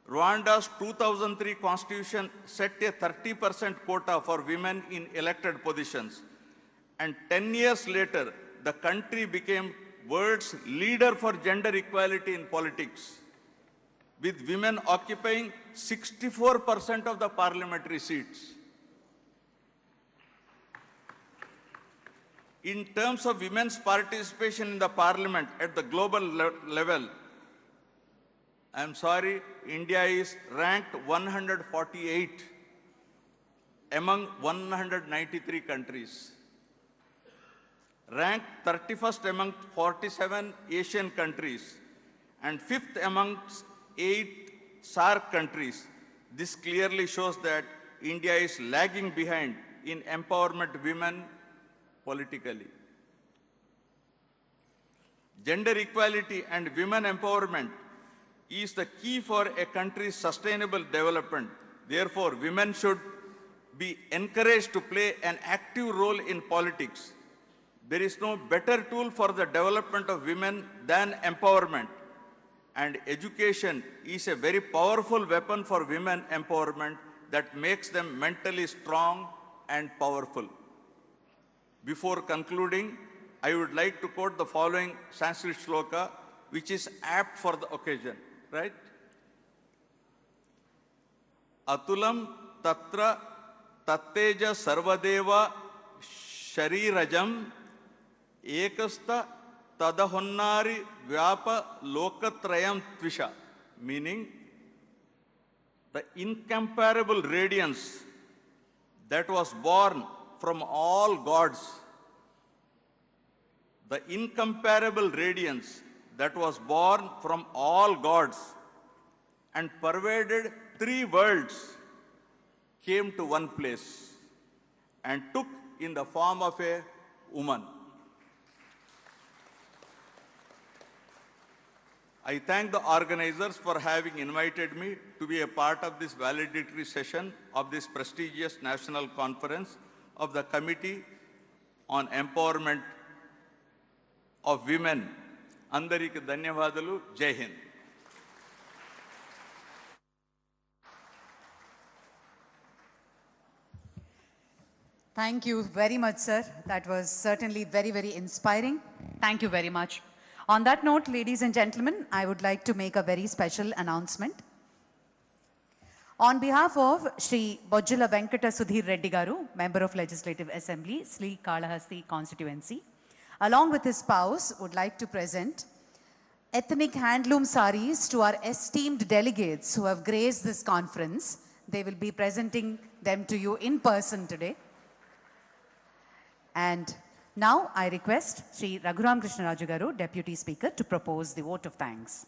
Rwanda's 2003 constitution set a 30% quota for women in elected positions. And 10 years later, the country became world's leader for gender equality in politics, with women occupying 64% of the parliamentary seats. In terms of women's participation in the parliament at the global level, I am sorry, India is ranked 148 among 193 countries, ranked 31st among 47 Asian countries, and 5th amongst 8 SAARC countries. This clearly shows that India is lagging behind in empowerment of women politically. Gender equality and women empowerment is the key for a country's sustainable development. Therefore, women should be encouraged to play an active role in politics. There is no better tool for the development of women than empowerment. And education is a very powerful weapon for women empowerment that makes them mentally strong and powerful. Before concluding, I would like to quote the following Sanskrit shloka, which is apt for the occasion, right? Atulam tatra tatteja sarvadeva sharirajam ekasta tadahonnari vyapa lokatrayam tvisha, meaning the incomparable radiance that was born from all gods, the incomparable radiance that was born from all gods and pervaded 3 worlds came to one place and took in the form of a woman. I thank the organizers for having invited me to be a part of this valedictory session of this prestigious national conference of the Committee on Empowerment of Women. Andariki ధన్యవాదాలు. Jai Hind. Thank you very much, sir. That was certainly very, very inspiring. Thank you very much. On that note, ladies and gentlemen, I would like to make a very special announcement. On behalf of Shri Bojjula Venkata Sudhir Reddy Garu, Member of Legislative Assembly, Sri Kalahasti Constituency, along with his spouse, would like to present ethnic handloom saris to our esteemed delegates who have graced this conference. They will be presenting them to you in person today. And now I request Sri Raghuram Krishnaraju Garu, Deputy Speaker, to propose the vote of thanks.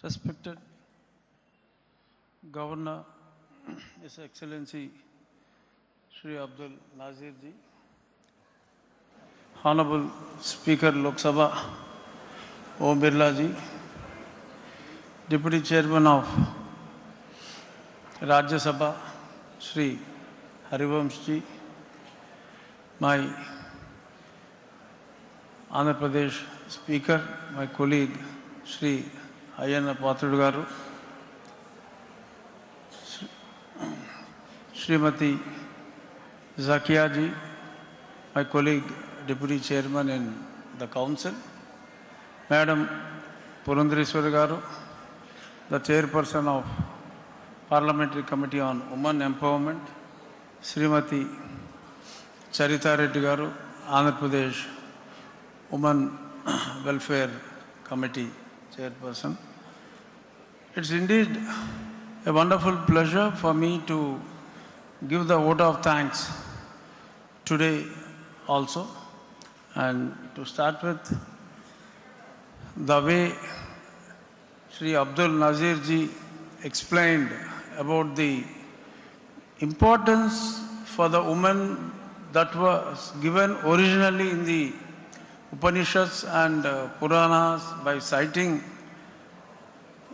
Respected Governor, His Excellency Shri Abdul Nazir Ji, Honorable Speaker Lok Sabha Om Birla Ji, Deputy Chairman of Rajya Sabha Shri Harivamsh Ji, my Andhra Pradesh Speaker, my colleague Shri Ayyanna Pathrudu Garu, Srimati Zakia Ji, my colleague Deputy Chairman in the Council, Madam Purandreswari Garu, the Chairperson of Parliamentary Committee on Women Empowerment, Srimati Charita Reddy Garu, Andhra Pradesh Women Welfare Committee Chairperson. It's indeed a wonderful pleasure for me to give the vote of thanks today also. And to start with, the way Sri Abdul Nazir Ji explained about the importance for the woman that was given originally in the Upanishads and Puranas by citing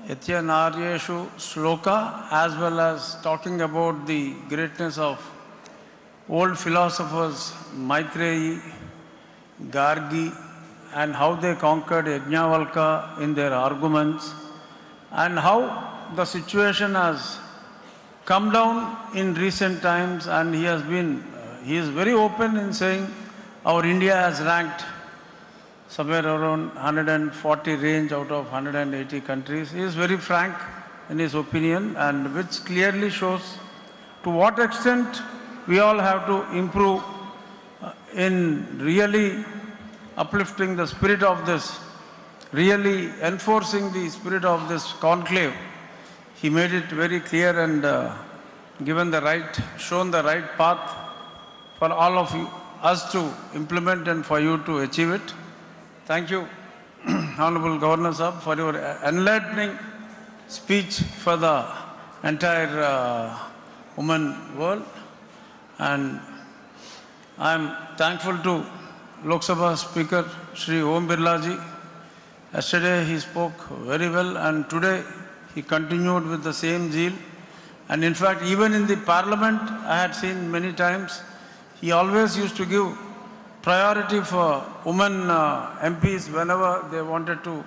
Etya Naryeshu Shloka, as well as talking about the greatness of old philosophers Maitreyi, Gargi, and how they conquered Yajnavalkya in their arguments, and how the situation has come down in recent times, and he is very open in saying our India has ranked somewhere around 140 range out of 180 countries. He is very frank in his opinion, and which clearly shows to what extent we all have to improve in really uplifting the spirit of this, really enforcing the spirit of this conclave. He made it very clear and shown the right path for all of you, us to implement and for you to achieve it. Thank you, Honorable Governor Sahab, for your enlightening speech for the entire women world. And I am thankful to Lok Sabha Speaker Shri Om Birla Ji. Yesterday he spoke very well, and today he continued with the same zeal. And in fact, even in the Parliament, I had seen many times, he always used to give priority for women MPs whenever they wanted to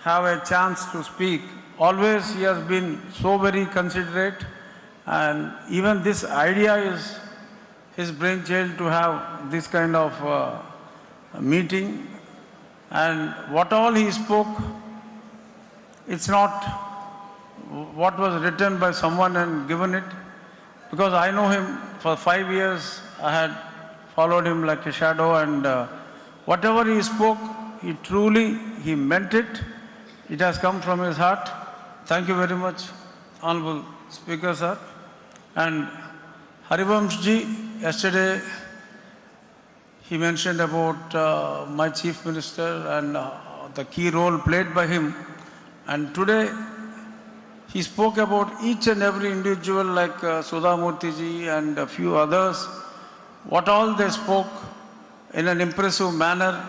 have a chance to speak. Always he has been so very considerate, and even this idea is his brainchild to have this kind of meeting. And what all he spoke, it's not what was written by someone and given it, because I know him for 5 years. I had followed him like a shadow, and whatever he spoke, he meant it. It has come from his heart. Thank you very much, Honorable Speaker, sir. And Harivamshji, yesterday he mentioned about my Chief Minister and the key role played by him. And today he spoke about each and every individual like Sudha Murthy ji and a few others, what all they spoke in an impressive manner.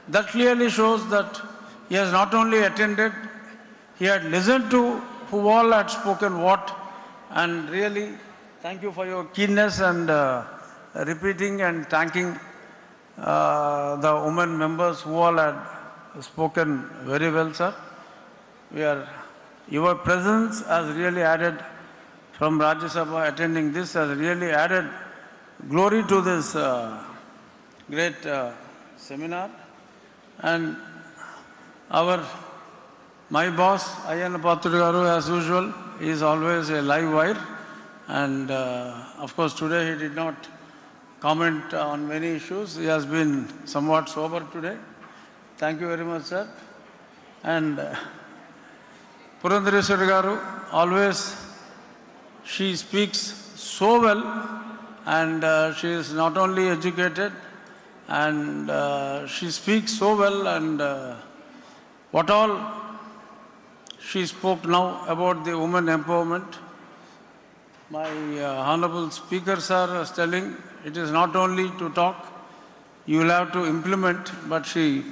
That clearly shows that he has not only attended, he had listened to who all had spoken what, and really thank you for your keenness and repeating and thanking the women members who all had spoken very well, sir. Your presence has really added, from Rajya Sabha attending this, has really added glory to this great seminar. And my boss, Ayana Patragaru, as usual, is always a live wire. And of course, today he did not comment on many issues. He has been somewhat sober today. Thank you very much, sir. And Purandareswari Garu, always she speaks so well, and she is not only educated, and she speaks so well, and what all she spoke now about the women empowerment. My Honorable Speaker, sir, was telling it is not only to talk, you will have to implement, but she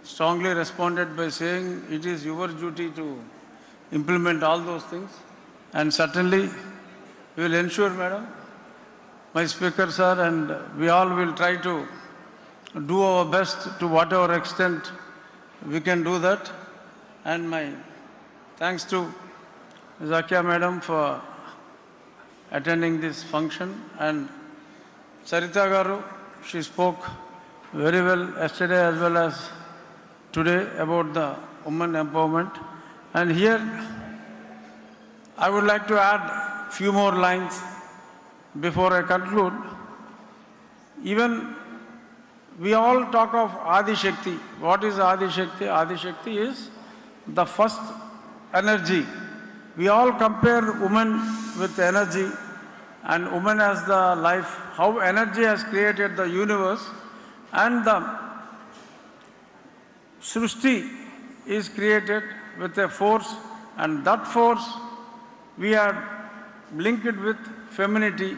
strongly responded by saying it is your duty to implement all those things. And certainly we will ensure, madam, my Speaker, sir, and we all will try to do our best to whatever extent we can do that. And my thanks to Zakia madam for attending this function, and Sarita Garu, she spoke very well yesterday as well as today about the women empowerment. And here I would like to add a few more lines before I conclude. Even we all talk of Adi Shakti. What is Adi Shakti? Adi Shakti is the first energy. We all compare women with energy, and woman as the life, how energy has created the universe, and the Srishti is created with a force, and that force we are linked with femininity,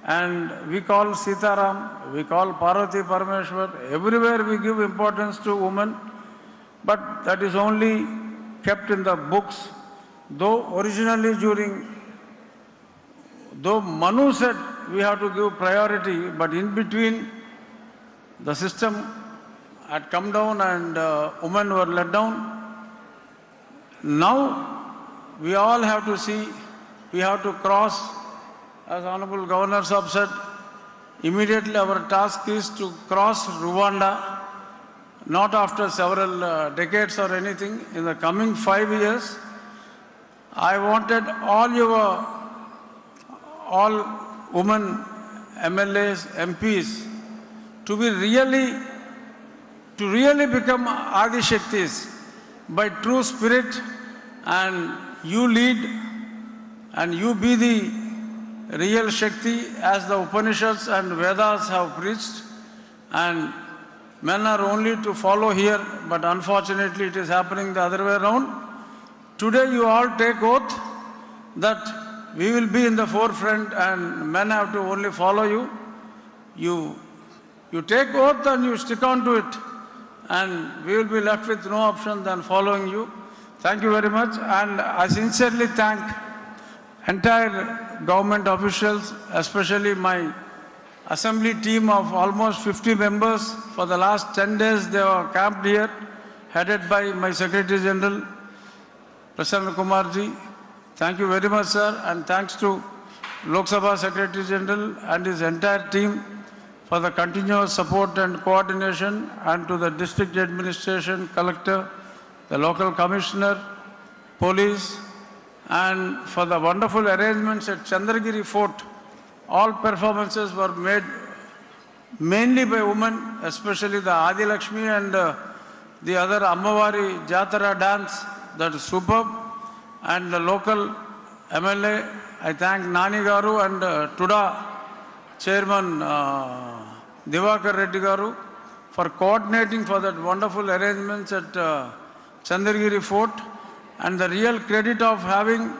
and we call Sitaram, we call Parvati Parameshwar. Everywhere we give importance to women, but that is only kept in the books. Though originally though Manu said we have to give priority, but in between the system had come down and women were let down. Now we all have to see, we have to cross, as Honorable Governor Sahab said, immediately our task is to cross Rwanda, not after several decades or anything. In the coming 5 years, I wanted all women MLAs, MPs to really become Adi Shaktis by true spirit, and you lead and you be the real Shakti as the Upanishads and Vedas have preached, and men are only to follow here, but unfortunately it is happening the other way around. Today you all take oath that we will be in the forefront and men have to only follow you. You take oath and you stick on to it, and we will be left with no option than following you. Thank you very much, and I sincerely thank entire government officials, especially my assembly team of almost 50 members. For the last 10 days they were camped here, headed by my Secretary General, Prasanna Kumarji. Thank you very much, sir, and thanks to Lok Sabha Secretary General and his entire team for the continuous support and coordination, and to the district administration, collector, the local commissioner, police, and for the wonderful arrangements at Chandragiri Fort. All performances were made mainly by women, especially the Adi Lakshmi and the other Ammavari Jatara dance, that is superb, and the local MLA, I thank Nani Garu and Tuda Chairman Divakar Reddy Garu for coordinating for that wonderful arrangements at Chandragiri Fort, and the real credit of having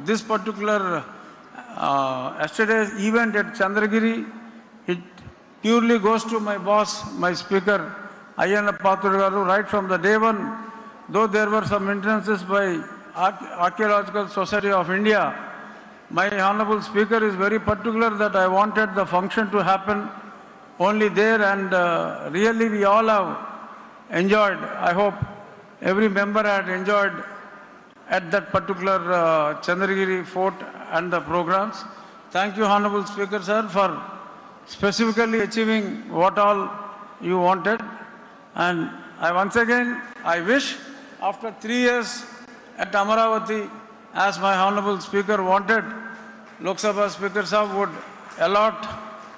this particular yesterday's event at Chandragiri, it purely goes to my boss, my speaker, Ayyanna Pathuru Garu, right from the day one. Though there were some hindrances by Archaeological Society of India, my honorable speaker is very particular that I wanted the function to happen only there, and really we all have enjoyed. I hope every member had enjoyed at that particular Chandragiri Fort and the programs. Thank you, honorable speaker, sir, for specifically achieving what all you wanted. And once again, I wish after 3 years at Amaravati, as my honorable speaker wanted, Lok Sabha Speaker Sahab would allot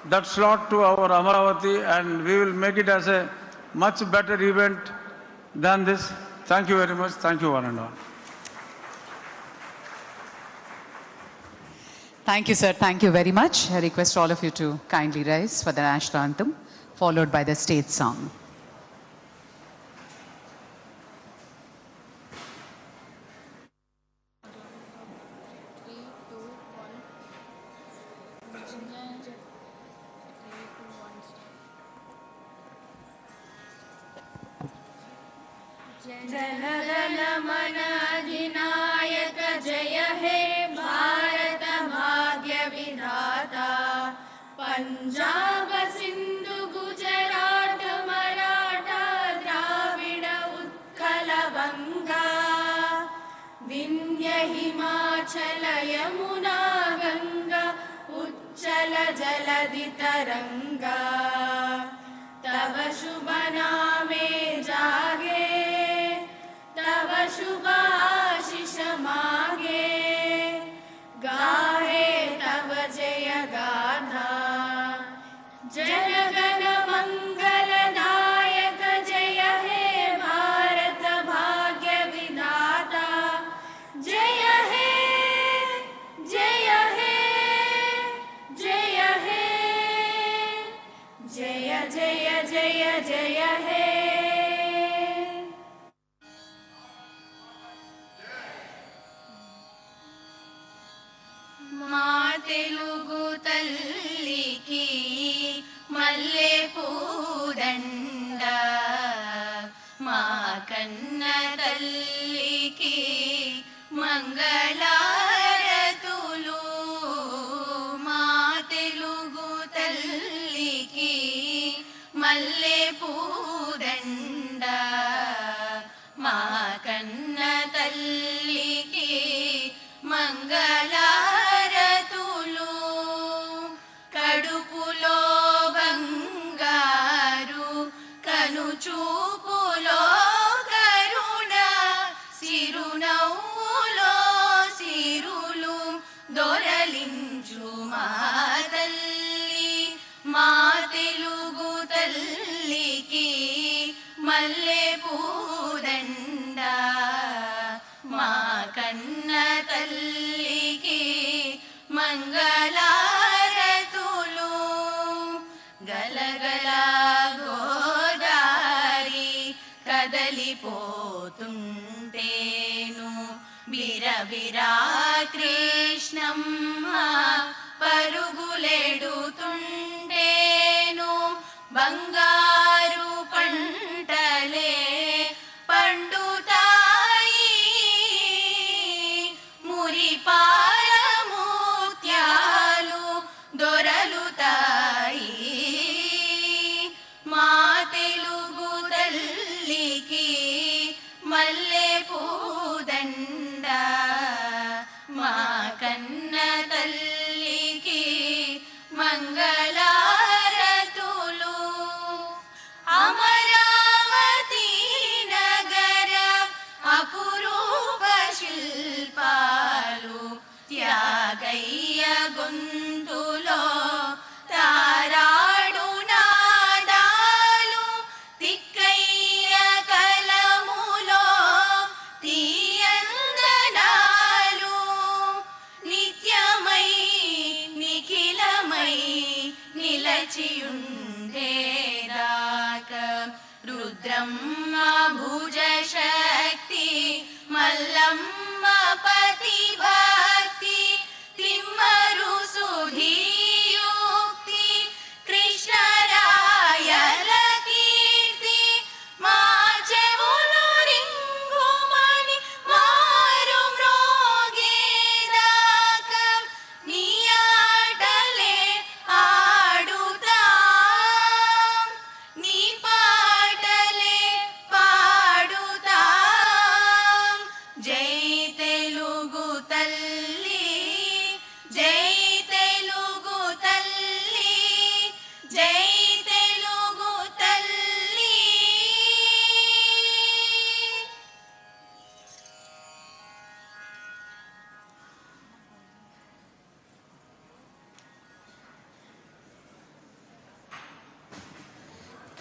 that slot to our Amaravati, and we will make it as a much better event than this. Thank you very much. Thank you, one and all. Thank you, sir. Thank you very much. I request all of you to kindly rise for the national anthem, followed by the state song. जनगण मन अधिनायक जय हे भारत भाग्य विधाता पंजाब सिंधु गुजरात मराठा द्राविड उत्कल बंगा विंध्य हिमाचल यमुना गंगा उच्चल जलधि तरंगा तव शुभ नामे जागे तव शुभ आशीष मागे गाहे तव जय गाथा जनगण मंगलदायक जय हे भारत भाग्य विधाता जय हे जय हे जय हे जय जय जय जय हे మా తెలుగు తల్లికి మల్లె పూదండ మా కన్న తల్లికి మంగళారతులు మా తెలుగు తల్లికి మల్లె పూదండ మా కన్న తల్లికి మంగళారతులు కడుపులో బంగారు కనుచూపులో కరుణ సిరునవ్వులో సిరులు దొరలించు మా తల్లి మా తెలుగు తల్లికి మల్లె పూదండ మా కన్న తల్లికి మంగళారతులు గలగల గోదారి కదలిపోతుంటేను బిరబిరా కృష్ణమ్మ పరుగులెడుతుంటేను బంగారు పంటలే పండుతాయి మురిపాల ముత్యాలు దొరలుతాయి మా తెలుగు తల్లికి మల్లె పూదండ మా కన్న తల్లికి మంగళ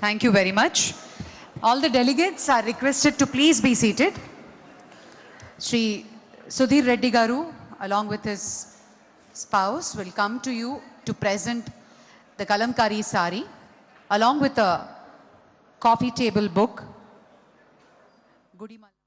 Thank you very much. All the delegates are requested to please be seated. Sri Sudhir Reddy Garu, along with his spouse, will come to you to present the Kalamkari sari, along with a coffee table book. Goodimal.